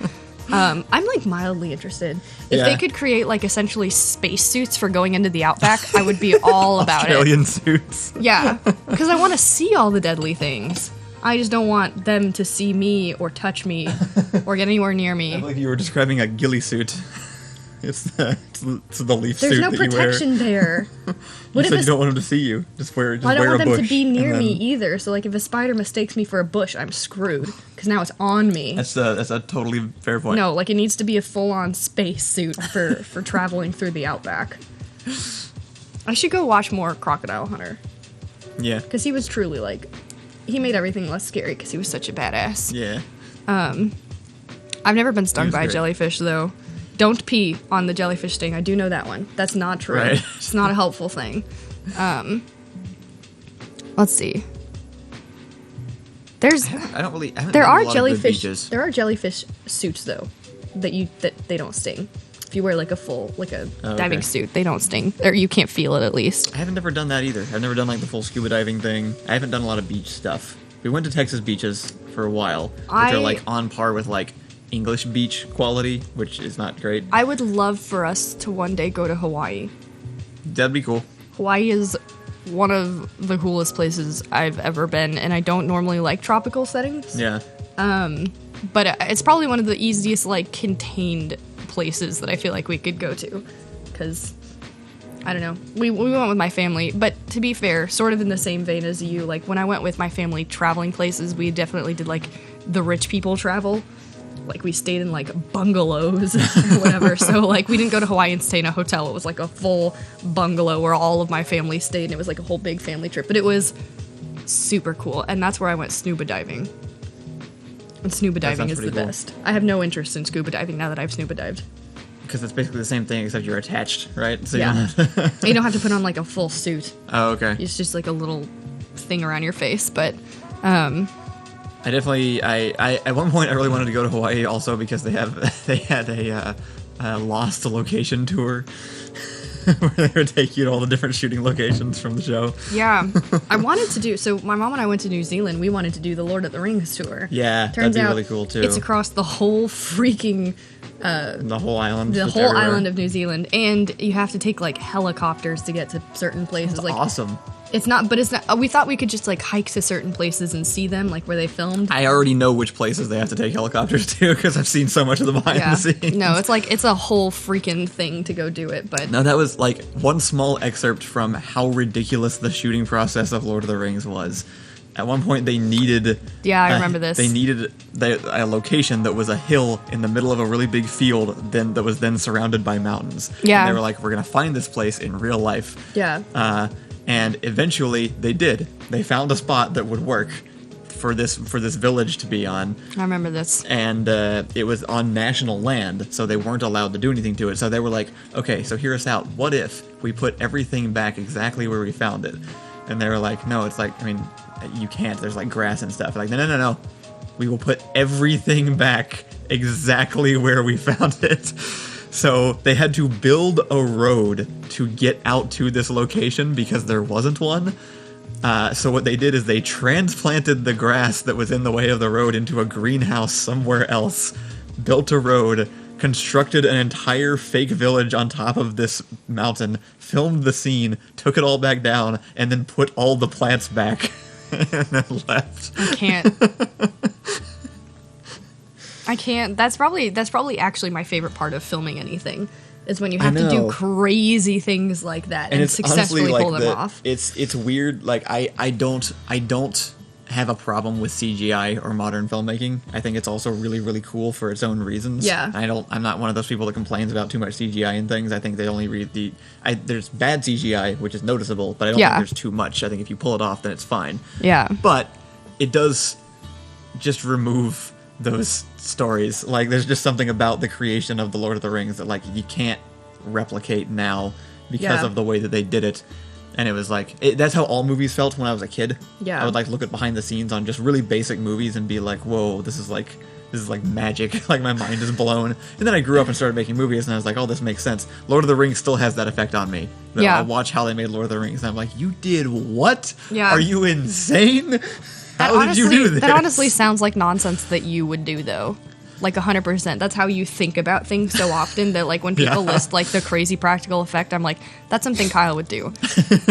I'm like mildly interested. If they could create like essentially space suits for going into the outback, I would be all about Australian suits. Yeah, because I want to see all the deadly things. I just don't want them to see me or touch me or get anywhere near me. I believe you were describing a ghillie suit. It's the leaf There's suit no that you wear. protection there. You said you don't want them to see you. Just wear a bush. I don't want them to be near me either. So like if a spider mistakes me for a bush, I'm screwed because now it's on me. That's a totally fair point. No, like it needs to be a full-on space suit for traveling through the outback. I should go watch more Crocodile Hunter. Yeah. Because he was truly like, he made everything less scary because he was such a badass. Yeah. I've never been stung by a great. jellyfish though. Don't pee on the jellyfish sting. I do know that one. That's not true. Right. It's not a helpful thing. Let's see. There are jellyfish. There are jellyfish suits though, that they don't sting. If you wear like a diving suit, they don't sting, or you can't feel it at least. I haven't never done that either. I've never done like the full scuba diving thing. I haven't done a lot of beach stuff. We went to Texas beaches for a while, which are like on par with like English beach quality, which is not great. I would love for us to one day go to Hawaii. That'd be cool. Hawaii is one of the coolest places I've ever been, and I don't normally like tropical settings. Yeah. But it's probably one of the easiest, like, contained places that I feel like we could go to. Because, I don't know. We went with my family, but to be fair, sort of in the same vein as you, like, when I went with my family traveling places, we definitely did, like, the rich people travel. Like, we stayed in, like, bungalows or whatever. So, like, we didn't go to Hawaii and stay in a hotel. It was, like, a full bungalow where all of my family stayed, and it was, like, a whole big family trip. But it was super cool, and that's where I went scuba diving. And scuba diving is the best. I have no interest in scuba diving now that I've scuba dived. Because it's basically the same thing, except you're attached, right? So yeah. You don't have to put on, like, a full suit. Oh, okay. It's just, like, a little thing around your face, but... I at one point I really wanted to go to Hawaii also because they had a lost location tour. where they would take you to all the different shooting locations from the show. Yeah. I wanted to do, so my mom and I went to New Zealand. We wanted to do the Lord of the Rings tour. Yeah, Turns that'd be out really cool too. It's across the whole freaking the whole island. the It's whole everywhere. island of New Zealand, and you have to take like helicopters to get to certain places. That's Like awesome. it's not, but it's not. We thought we could just like hike to certain places and see them, like where they filmed. I already know which places they have to take helicopters to because I've seen so much of the behind Yeah. the scenes. No, it's like it's a whole freaking thing to go do it. But No, that was like one small excerpt from how ridiculous the shooting process of Lord of the Rings was. At one point, they needed. Yeah, I remember this. They needed a location that was a hill in the middle of a really big field, that was then surrounded by mountains. Yeah. And they were like, "We're gonna find this place in real life." yeah, And eventually, they did. They found a spot that would work for this village to be on. I remember this. And it was on national land, so they weren't allowed to do anything to it. So they were like, okay, so hear us out. What if we put everything back exactly where we found it? And they were like, no, it's like, I mean, you can't. There's like grass and stuff. Like, no. We will put everything back exactly where we found it. So they had to build a road to get out to this location because there wasn't one. So what they did is they transplanted the grass that was in the way of the road into a greenhouse somewhere else, built a road, constructed an entire fake village on top of this mountain, filmed the scene, took it all back down, and then put all the plants back, and then left. I can't. I can't. That's probably actually my favorite part of filming anything. Is when you have to do know. crazy things like that and it's successfully honestly, pull like, them off. It's weird. Like I don't have a problem with CGI or modern filmmaking. I think it's also really, really cool for its own reasons. Yeah. I'm not one of those people that complains about too much CGI and things. I think they only read there's bad CGI, which is noticeable, but I don't Yeah. think there's too much. I think if you pull it off, then it's fine. Yeah. But it does just remove those stories. Like, there's just something about the creation of the Lord of the Rings that, like, you can't replicate now because Yeah. of the way that they did it. And it was like, that's how all movies felt when I was a kid. Yeah. I would like look at behind the scenes on just really basic movies and be like, whoa, this is like magic. Like, my mind is blown. And then I grew up and started making movies, and I was like, oh, this makes sense. Lord of the Rings still has that effect on me. That Yeah. I watch how they made Lord of the Rings, and I'm like, you did what? Yeah. Are you insane? How did honestly, you do this? That honestly sounds like nonsense that you would do, though. Like 100%. That's how you think about things so often that, like, when people Yeah. list like the crazy practical effect, I'm like, that's something Kyle would do.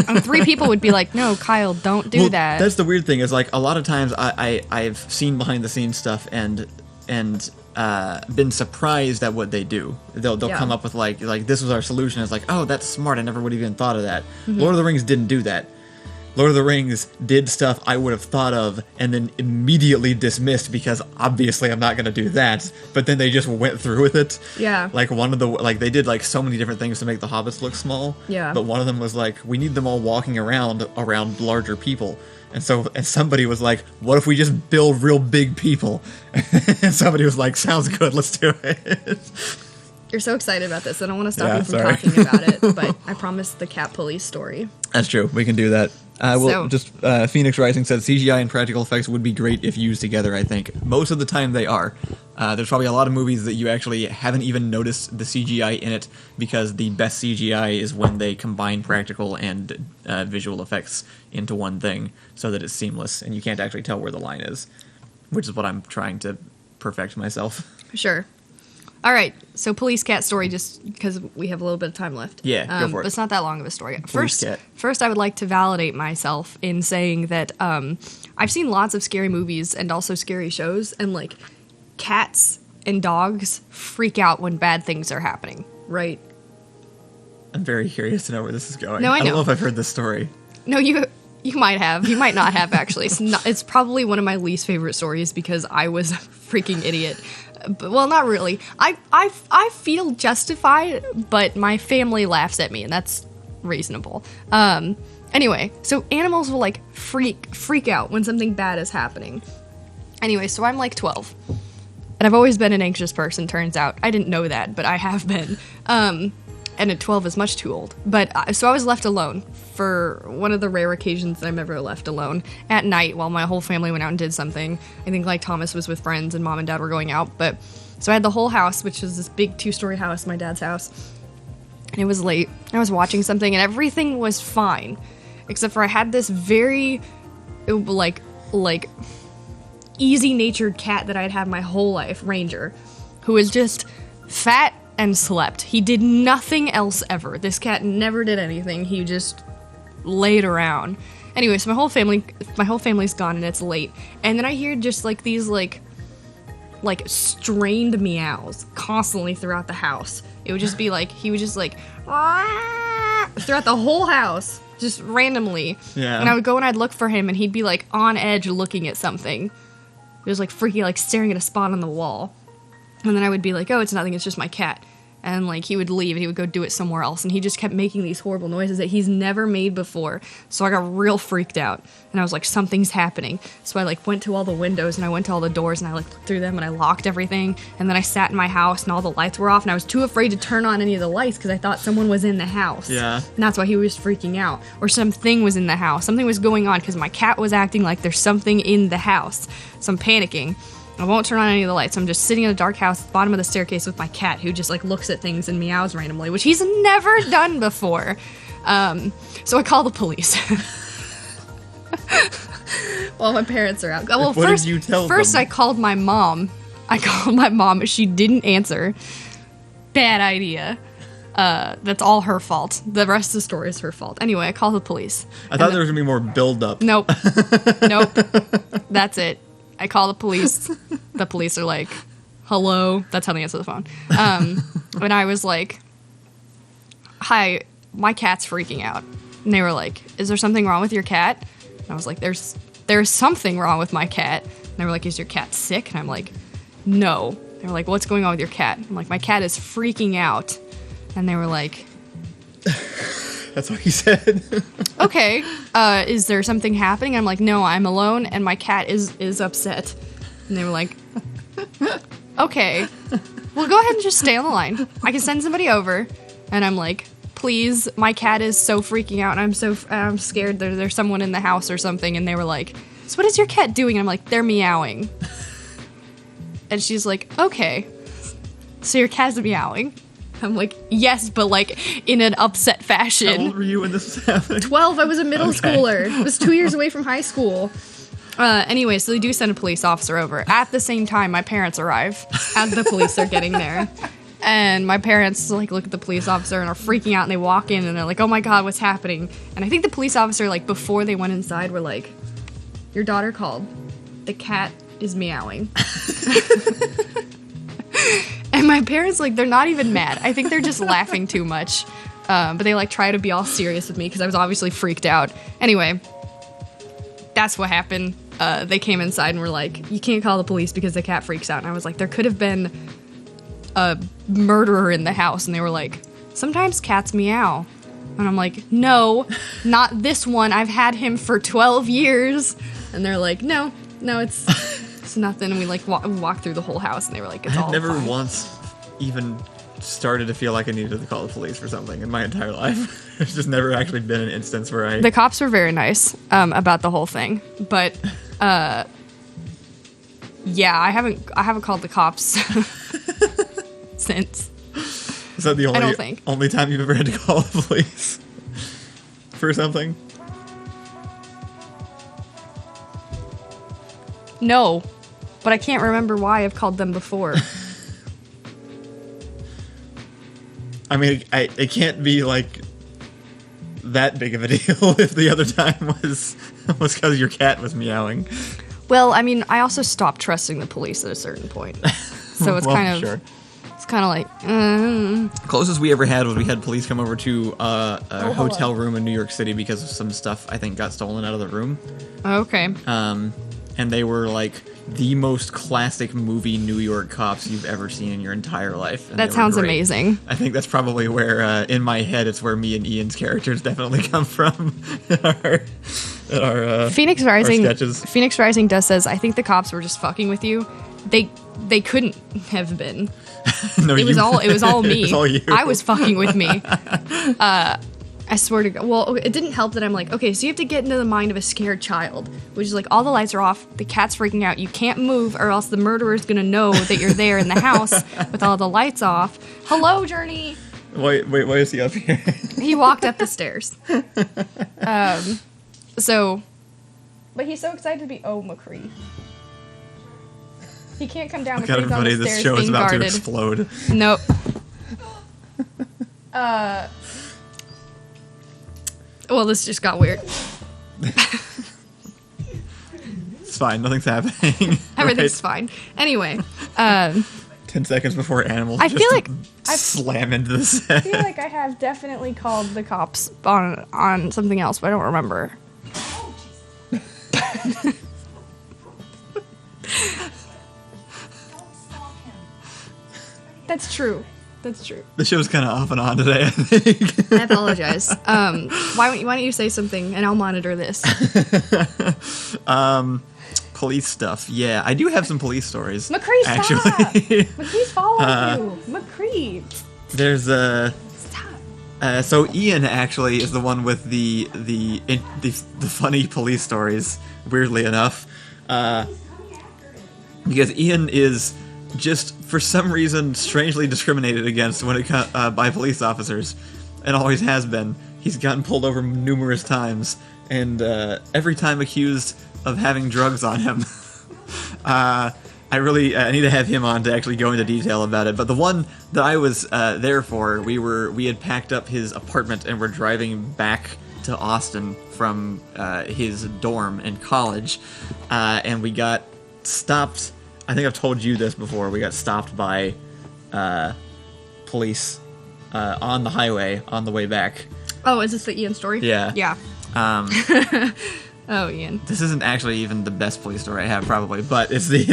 And 3 people would be like, no, Kyle, don't do that. That's the weird thing is, like, a lot of times I've seen behind the scenes stuff and been surprised at what they do. They'll Yeah. come up with like this was our solution. It's like, oh, that's smart. I never would have even thought of that. Mm-hmm. Lord of the Rings didn't do that. Lord of the Rings did stuff I would have thought of and then immediately dismissed because obviously I'm not going to do that. But then they just went through with it. Yeah. Like they did like so many different things to make the hobbits look small. Yeah. But one of them was like, we need them all walking around larger people. And somebody was like, what if we just build real big people? And somebody was like, sounds good, let's do it. You're so excited about this. I don't want to stop Yeah, you from sorry. talking about it, but I promised the cat police story. That's true. We can do that. Phoenix Rising said CGI and practical effects would be great if used together, I think. Most of the time they are. There's probably a lot of movies that you actually haven't even noticed the CGI in it because the best CGI is when they combine practical and visual effects into one thing so that it's seamless and you can't actually tell where the line is, which is what I'm trying to perfect myself. Sure. All right, so police cat story, just because we have a little bit of time left. Yeah, go for it. But it's not that long of a story. Police cat. First, I would like to validate myself in saying that I've seen lots of scary movies and also scary shows, and like cats and dogs freak out when bad things are happening, right? I'm very curious to know where this is going. No, I don't know. know if I've heard this story. No, you might have. You might not have, actually. It's probably one of my least favorite stories because I was a freaking idiot. But, well, not really. I feel justified, but my family laughs at me, and that's reasonable. Anyway, so animals will, like, freak out when something bad is happening. Anyway, so I'm, like, 12. And I've always been an anxious person, turns out. I didn't know that, but I have been. And at 12 is much too old. But so I was left alone for one of the rare occasions that I'm ever left alone at night while my whole family went out and did something. I think like Thomas was with friends and mom and dad were going out. But so I had the whole house, which was this big 2-story house, my dad's house. and it was late. I was watching something, and everything was fine, except for I had this very, like easy-natured cat that I'd had my whole life, Ranger, who was just fat and slept. He did nothing else ever. This cat never did anything. He just laid around. Anyway, so my whole family's gone, and it's late. And then I hear just like these like strained meows constantly throughout the house. It would just be like, he would just like throughout the whole house, just randomly. Yeah. And I would go and I'd look for him, and he'd be like on edge looking at something. It was like freaky, like staring at a spot on the wall. And then I would be like, oh, it's nothing, it's just my cat. And like he would leave and he would go do it somewhere else, and he just kept making these horrible noises that he's never made before. So I got real freaked out, and I was like, something's happening. So I like went to all the windows and I went to all the doors and I like looked through them and I locked everything, and then I sat in my house and all the lights were off, and I was too afraid to turn on any of the lights because I thought someone was in the house. Yeah. And that's why he was freaking out, or something was in the house. Something was going on because my cat was acting like there's something in the house. So I'm panicking. I won't turn on any of the lights. I'm just sitting in a dark house at the bottom of the staircase with my cat, who just like looks at things and meows randomly, which he's never done before. So I call the police. Well, my parents are out. Well, What did you tell first them? I called my mom. But she didn't answer. Bad idea. That's all her fault. The rest of the story is her fault. Anyway, I called the police. I thought there was going to be more build-up. Nope. Nope. That's it. I call the police. The police are like, hello. That's how they answer the phone. And I was like, hi, my cat's freaking out. And they were like, is there something wrong with your cat? And I was like, there's something wrong with my cat. And they were like, is your cat sick? And I'm like, no. They were like, what's going on with your cat? I'm like, my cat is freaking out. And they were like, That's what he said. okay, is there something happening? I'm like, no, I'm alone, and my cat is upset. And they were like, okay, well, go ahead and just stay on the line. I can send somebody over. And I'm like, please, my cat is so freaking out, and I'm scared there's someone in the house or something. And they were like, so what is your cat doing? And I'm like, they're meowing. And she's like, okay, so your cat's meowing. I'm like, yes, but like in an upset fashion. How old were you when this was happening? 12. I was a middle schooler. I was 2 years away from high school. Anyway, so they do send a police officer over. At the same time, my parents arrive as the police are getting there. And my parents like look at the police officer and are freaking out, and they walk in and they're like, oh my God, what's happening? And I think the police officer, like before they went inside, were like, your daughter called. The cat is meowing. And my parents, like, they're not even mad. I think they're just laughing too much. But they, like, try to be all serious with me because I was obviously freaked out. Anyway, that's what happened. They came inside and were like, you can't call the police because the cat freaks out. And I was like, there could have been a murderer in the house. And they were like, sometimes cats meow. And I'm like, no, not this one. I've had him for 12 years. And they're like, no, it's nothing. And we like walk through the whole house, and they were like, it's all I've never fine. once even started to feel like I needed to call the police for something in my entire life. There's just never actually been an instance where I... The cops were very nice about the whole thing, but yeah, I haven't called the cops since. Is that the I don't think. only time you've ever had to call the police for something? No, but I can't remember why I've called them before. I mean, it can't be like that big of a deal if the other time was because your cat was meowing. Well, I mean, I also stopped trusting the police at a certain point, so it's Well, kind of sure. it's kind of like. Closest we ever had was we had police come over to a hotel room in New York City because of some stuff I think got stolen out of the room. Okay. And they were like the most classic movie New York cops you've ever seen in your entire life. And That they were sounds great. amazing. I think that's probably where, in my head, it's where me and Ian's characters definitely come from in our Phoenix Rising. sketches. Phoenix Rising says, I think the cops were just fucking with you. They couldn't have been. No, It was all me. It was all you. I was fucking with me. I swear to God. Well, it didn't help that I'm like, okay, so you have to get into the mind of a scared child, which is like all the lights are off, the cat's freaking out, you can't move, or else the murderer's gonna know that you're there in the house with all the lights off. Hello, Journey. Wait, why is he up here? He walked up the stairs. But he's so excited to be. Oh, McCree. He can't come down. Look at McCree's on everybody, the this stairs show is being about guarded. to explode. Nope. Well, this just got weird. It's fine, nothing's happening. Everything's Right? fine. Anyway, 10 seconds before animals I just feel like slam into the set. I feel like I have definitely called the cops on something else, but I don't remember. That's true. That's true. The show's kind of off and on today, I think. I apologize. Why don't you say something and I'll monitor this? Police stuff. Yeah, I do have some police stories. McCree, stop! Actually. McCree's following you. McCree. There's Stop. so Ian actually is the one with the funny police stories. Weirdly enough, because Ian is just for some reason strangely discriminated against when it by police officers, and always has been. He's gotten pulled over numerous times, and every time accused of having drugs on him. I need to have him on to actually go into detail about it. But the one that I was there for, we had packed up his apartment and we're driving back to Austin from his dorm in college, and we got stopped. I think I've told you this before. We got stopped by police on the highway on the way back. Oh, is this the Ian story? Yeah. Yeah. Oh, Ian. This isn't actually even the best police story I have, probably, but it's the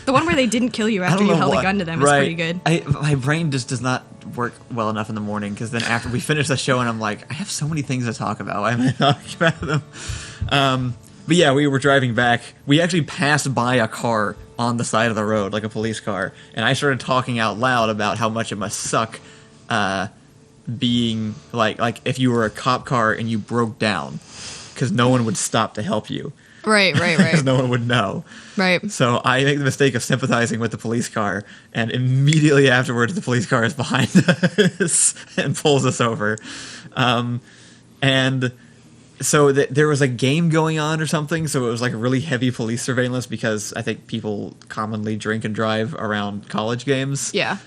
The one where they didn't kill you after you held a gun to them is pretty good. My brain just does not work well enough in the morning, because then after we finish the show and I'm like, I have so many things to talk about. Why am I talking about them? But yeah, we were driving back. We actually passed by a car on the side of the road, like a police car, and I started talking out loud about how much it must suck being like if you were a cop car and you broke down, because no one would stop to help you. Right. Because no one would know. Right. So I make the mistake of sympathizing with the police car, and immediately afterwards the police car is behind us and pulls us over. And so there was a game going on or something, so it was like really heavy police surveillance, because I think people commonly drink and drive around college games. Yeah.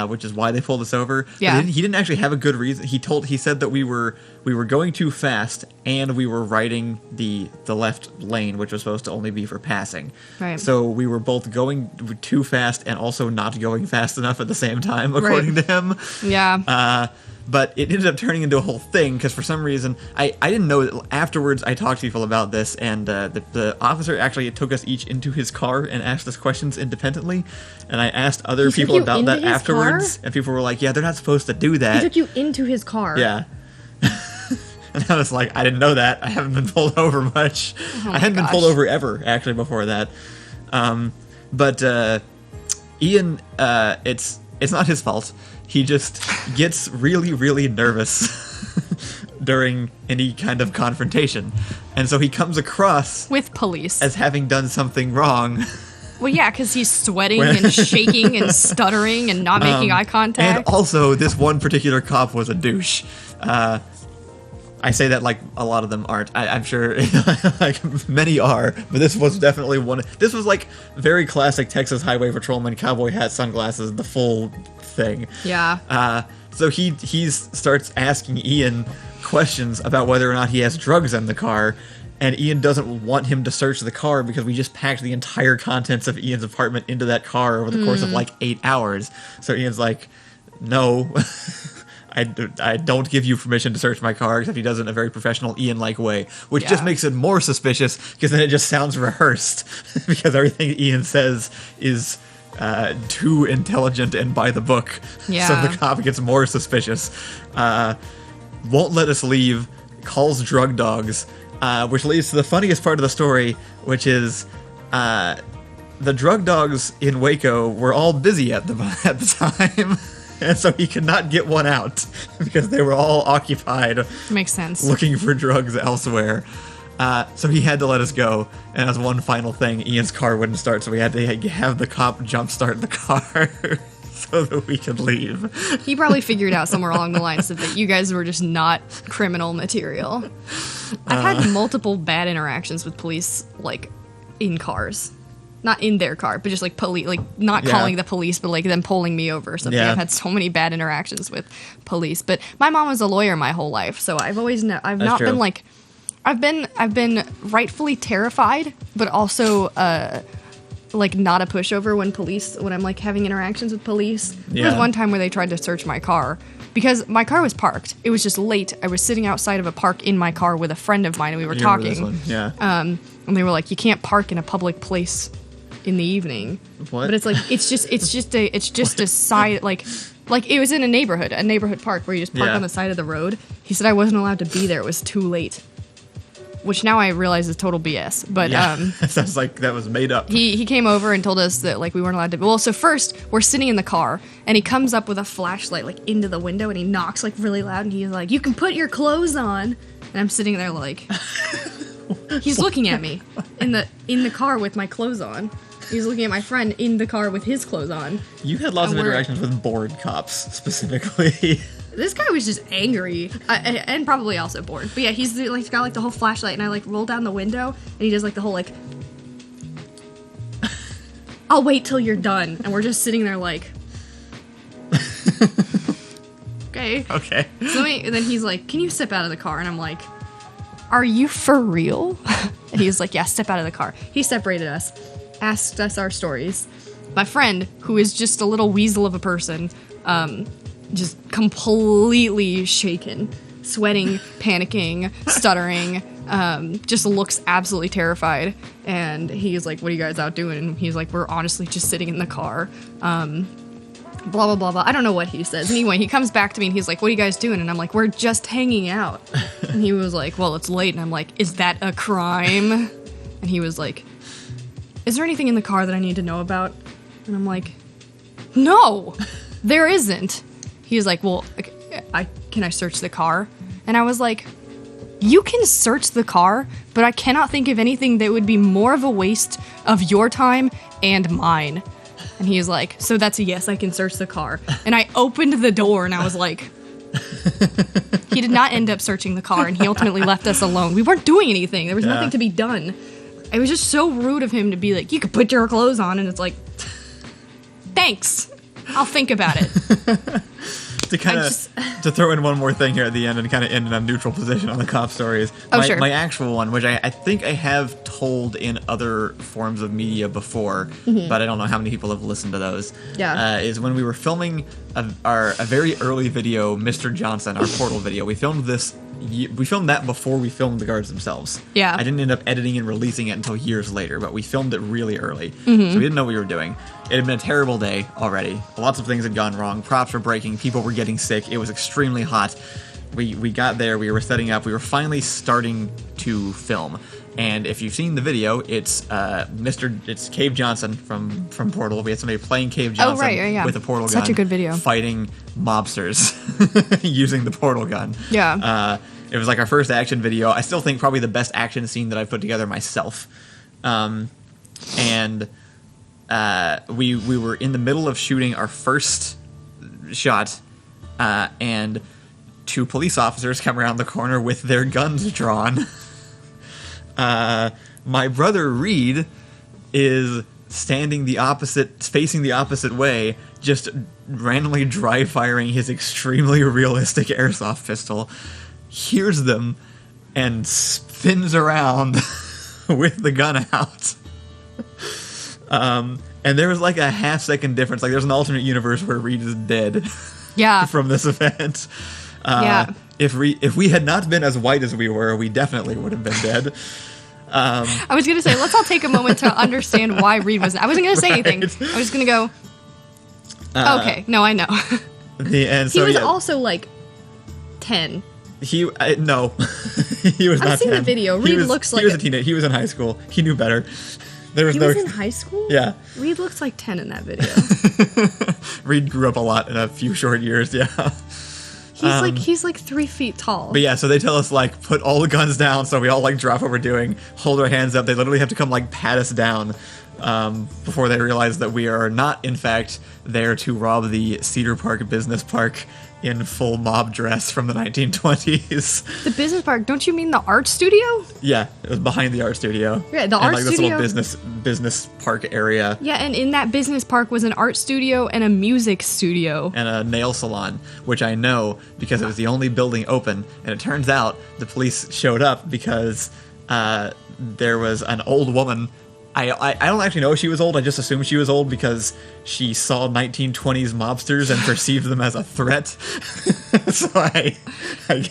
Which is why they pulled us over. Yeah. But he didn't actually have a good reason. He said that we were going too fast, and we were riding the left lane, which was supposed to only be for passing. Right. So we were both going too fast and also not going fast enough at the same time, according to him. Yeah. But it ended up turning into a whole thing, because for some reason, I didn't know that. Afterwards, I talked to people about this, and the officer actually took us each into his car and asked us questions independently. And I asked other He took people you about into that his afterwards, car? and people were like, yeah, they're not supposed to do that. He took you into his car. Yeah. And I was like, I didn't know that. I haven't been pulled over much. Oh I hadn't my been pulled gosh. over ever, actually, before that. But Ian, it's not his fault. He just gets really, really nervous during any kind of confrontation. And so he comes across With police. as having done something wrong. Well, yeah, because he's sweating and shaking and stuttering and not making eye And contact. also, this one particular cop was a douche. I say that like a lot of them aren't. I'm sure like many are, but this was definitely one. This was like very classic Texas Highway Patrolman, cowboy hat, sunglasses, the full thing. Yeah. So he starts asking Ian questions about whether or not he has drugs in the car, and Ian doesn't want him to search the car because we just packed the entire contents of Ian's apartment into that car over the course of like 8 hours. So Ian's like, no. I don't give you permission to search my car, except he does it in a very professional Ian-like way, which just Yeah. makes it more suspicious, because then it just sounds rehearsed, because everything Ian says is too intelligent and by the book. Yeah. So the cop gets more suspicious. Won't let us leave, calls drug dogs, which leads to the funniest part of the story, which is the drug dogs in Waco were all busy at the time. And so he could not get one out because they were all occupied Makes sense. looking for drugs elsewhere. So he had to let us go. And as one final thing, Ian's car wouldn't start, so we had to have the cop jumpstart the car. so that we could leave. He probably figured out somewhere along the lines that you guys were just not criminal material. I've had multiple bad interactions with police, like, in cars. Not in their car, but just, like, not calling the police, but, like, them pulling me over or something. Yeah. I've had so many bad interactions with police. But my mom was a lawyer my whole life, so I've not true. been, like... I've been rightfully terrified, but also like not a pushover when I'm like having interactions with police. There was one time where they tried to search my car because my car was parked. It was just late. I was sitting outside of a park in my car with a friend of mine, and we were talking. Yeah. And they were like, "You can't park in a public place in the evening." What? But it's like it's just a side like it was in a neighborhood park where you just park on the side of the road. He said I wasn't allowed to be there. It was too late. Which now I realize is total BS. But sounds like that was made up. He came over and told us that like we weren't allowed to. Well, so first we're sitting in the car and he comes up with a flashlight like into the window and he knocks like really loud and he's like, "You can put your clothes on." And I'm sitting there like, he's looking at me in the car with my clothes on. He's looking at my friend in the car with his clothes on. You had lots of interactions with bored cops specifically. This guy was just angry and probably also bored. But yeah, he's got like the whole flashlight, and I like roll down the window, and he does like the whole like, "I'll wait till you're done," and we're just sitting there like, okay. So then he's like, "Can you step out of the car?" And I'm like, "Are you for real?" And he was like, "Yeah, step out of the car." He separated us, asked us our stories. My friend, who is just a little weasel of a person, just completely shaken, sweating, panicking, stuttering, just looks absolutely terrified. And he's like, "What are you guys out doing?" And he's like, "We're honestly just sitting in the car." Blah, blah, blah, blah. I don't know what he says. Anyway, he comes back to me and he's like, "What are you guys doing?" And I'm like, "We're just hanging out." And he was like, "Well, it's late." And I'm like, "Is that a crime?" And he was like, "Is there anything in the car that I need to know about?" And I'm like, "No, there isn't." He was like, "Well, can I search the car?" And I was like, "You can search the car, but I cannot think of anything that would be more of a waste of your time and mine." And he was like, "So that's a yes, I can search the car." And I opened the door and I was like, he did not end up searching the car and he ultimately left us alone. We weren't doing anything. There was nothing to be done. It was just so rude of him to be like, "You can put your clothes on." And it's like, thanks. I'll think about it. To throw in one more thing here at the end and kind of end in a neutral position on the cop stories. Sure. My actual one, which I think I have told in other forms of media before, but I don't know how many people have listened to those. Yeah. Is when we were filming a very early video, Mr. Johnson, our portal video. We filmed that before we filmed the guards themselves. Yeah. I didn't end up editing and releasing it until years later, but we filmed it really early. So we didn't know what we were doing. It had been a terrible day already. Lots of things had gone wrong. Props were breaking. People were getting sick. It was extremely hot. We got there. We were setting up. We were finally starting to film. And if you've seen the video, it's it's Cave Johnson from Portal. We had somebody playing Cave Johnson with a portal gun. Such a good video. Fighting mobsters using the portal gun. Yeah. It was like our first action video. I still think probably the best action scene that I've put together myself. And we were in the middle of shooting our first shot, and two police officers come around the corner with their guns drawn. My brother Reed is facing the opposite way, just randomly dry firing his extremely realistic airsoft pistol, hears them, and spins around with the gun out. And there was like a half-second difference. Like there's an alternate universe where Reed is dead. Yeah. From this event. If we had not been as white as we were, we definitely would have been dead. I was going to say, let's all take a moment to understand why Reed wasn't. I wasn't going to say anything. I was just going to go, okay, no, I know. He was also like 10. No. He was not 10. I've seen the video. Reed looks like... He was a teenager. He was in high school. He knew better. He was in high school? Yeah. Reed looks like 10 in that video. Reed grew up a lot in a few short years, yeah. He's like 3 feet tall. But yeah, so they tell us, like, put all the guns down, so we all, like, drop what we're doing, hold our hands up. They literally have to come, like, pat us down before they realize that we are not, in fact, there to rob the Cedar Park Business Park in full mob dress from the 1920s. The business park? Don't you mean the art studio? Yeah, it was behind the art studio. Yeah, the and, art like, studio. This little business park area. Yeah, and in that business park was an art studio and a music studio. And a nail salon, which I know because it was the only building open. And it turns out the police showed up because there was an old woman. I don't actually know if she was old. I just assumed she was old because she saw 1920s mobsters and perceived them as a threat. So I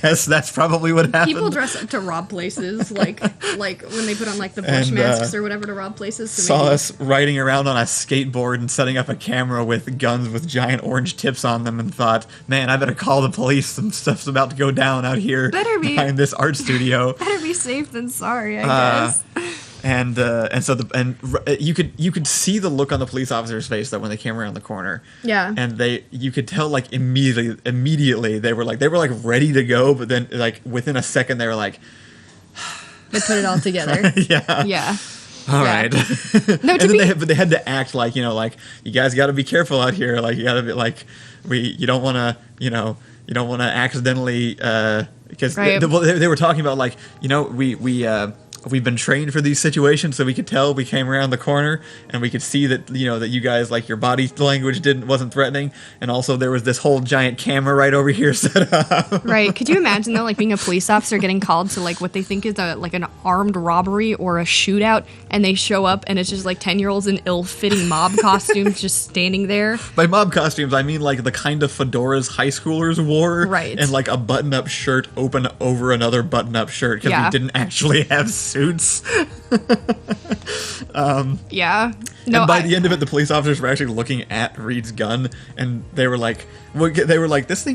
guess that's probably what happened. People dress up to rob places, like when they put on like the bush masks or whatever to rob places. So saw us riding around on a skateboard and setting up a camera with guns with giant orange tips on them and thought, man, I better call the police. Some stuff's about to go down out here behind this art studio. Better be safe than sorry, I guess. And you could see the look on the police officer's face that when they came around the corner. Yeah. And you could tell like immediately they were like ready to go, but then like within a second they were like they put it all together. Yeah. Yeah. All right. No, and then they had to act like, like you guys got to be careful out here. Like you got to be like you don't want to accidentally because they were talking about like we've been trained for these situations, so we could tell we came around the corner and we could see that that you guys like your body language wasn't threatening, and also there was this whole giant camera right over here set up. Right? Could you imagine though, like being a police officer getting called to like what they think is an armed robbery or a shootout, and they show up and it's just like 10-year-olds in ill-fitting mob costumes just standing there. By mob costumes, I mean like the kind of fedoras high schoolers wore, right? And like a button-up shirt open over another button-up shirt because we didn't actually have suits. Yeah. No, and by the end of it, the police officers were actually looking at Reed's gun, and they were like, this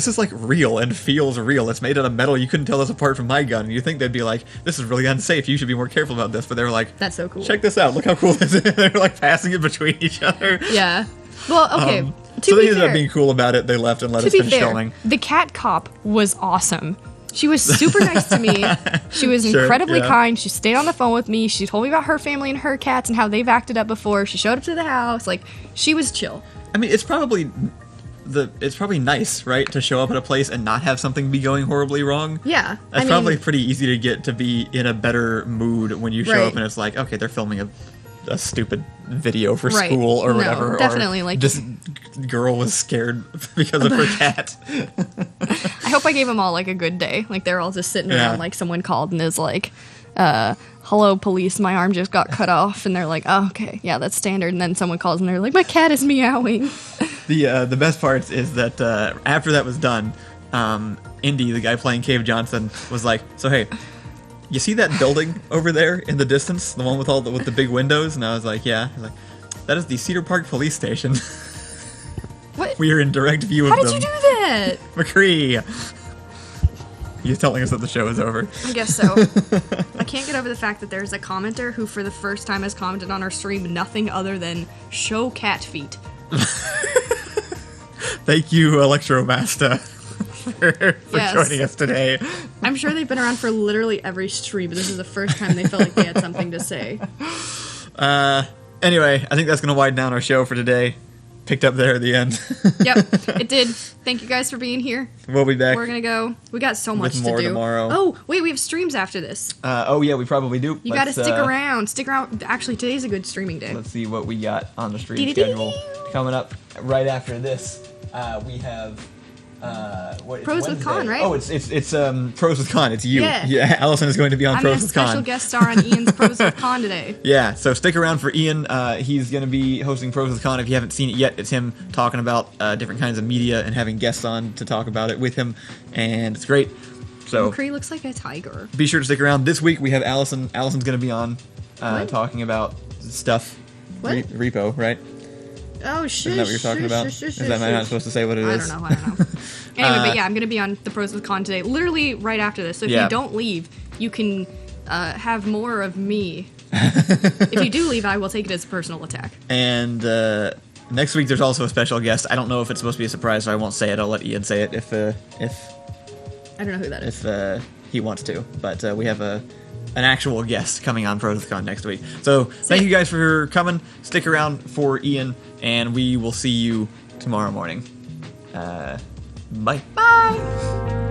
is like real and feels real. It's made out of metal. You couldn't tell this apart from my gun. And you think they'd be like, this is really unsafe. You should be more careful about this. But they were like, that's so cool. Check this out. Look how cool this is. They were like passing it between each other. Yeah. Well, okay. So they ended up being cool about it. They left and let us finish filming. The cat cop was awesome. She was super nice to me. She was incredibly kind. She stayed on the phone with me. She told me about her family and her cats and how they've acted up before. She showed up to the house. Like, she was chill. I mean, it's probably nice, right, to show up at a place and not have something be going horribly wrong. Yeah. That's probably pretty easy to get to be in a better mood when you show up and it's like, okay, they're filming a stupid video for school or whatever. Definitely, or this girl was scared because of her cat. I hope I gave them all like a good day. Like they're all just sitting around like someone called and is like, hello police, my arm just got cut off, and they're like, oh, okay, yeah, that's standard. And then someone calls and they're like, my cat is meowing. The best part is that after that was done, Indy, the guy playing Cave Johnson, was like, so hey, you see that building over there in the distance, the one with with the big windows? And I was like, yeah. He's like, that is the Cedar Park Police Station. What? We are in direct view of them. How did you do that? McCree. He's telling us that the show is over. I guess so. I can't get over the fact that there's a commenter who for the first time has commented on our stream nothing other than show cat feet. Thank you, Electromasta, for joining us today. I'm sure they've been around for literally every stream, but this is the first time they felt like they had something to say. Anyway, I think that's going to widen down our show for today. Picked up there at the end. Yep, it did. Thank you guys for being here. We'll be back. We're going to go. We got so much to do. Tomorrow. Oh, wait, we have streams after this. Oh, yeah, we probably do. You got to stick around. Stick around. Actually, today's a good streaming day. Let's see what we got on the stream schedule. Coming up right after this, we have... Pros with Con, right? Oh, it's Pros with Con. It's you. Yeah, Allison is going to be on Pros with Con. I'm a special guest star on Ian's Pros with Con today. Yeah, so stick around for Ian. He's going to be hosting Pros with Con. If you haven't seen it yet, it's him talking about different kinds of media and having guests on to talk about it with him, and it's great. So McCree looks like a tiger. Be sure to stick around. This week we have Allison. Allison's going to be on talking about stuff. What? Repo, right? Oh, shit. Isn't that what you're talking about? Is that am I not supposed to say what it is? I don't know. Anyway, but yeah, I'm going to be on the Pros with Con today, literally right after this. So if you don't leave, you can have more of me. If you do leave, I will take it as a personal attack. And Next week, there's also a special guest. I don't know if it's supposed to be a surprise, so I won't say it. I'll let Ian say it if I don't know who that is. he wants to. But we have an actual guest coming on ProTothCon next week. So thank you guys for coming. Stick around for Ian, and we will see you tomorrow morning. Bye. Bye.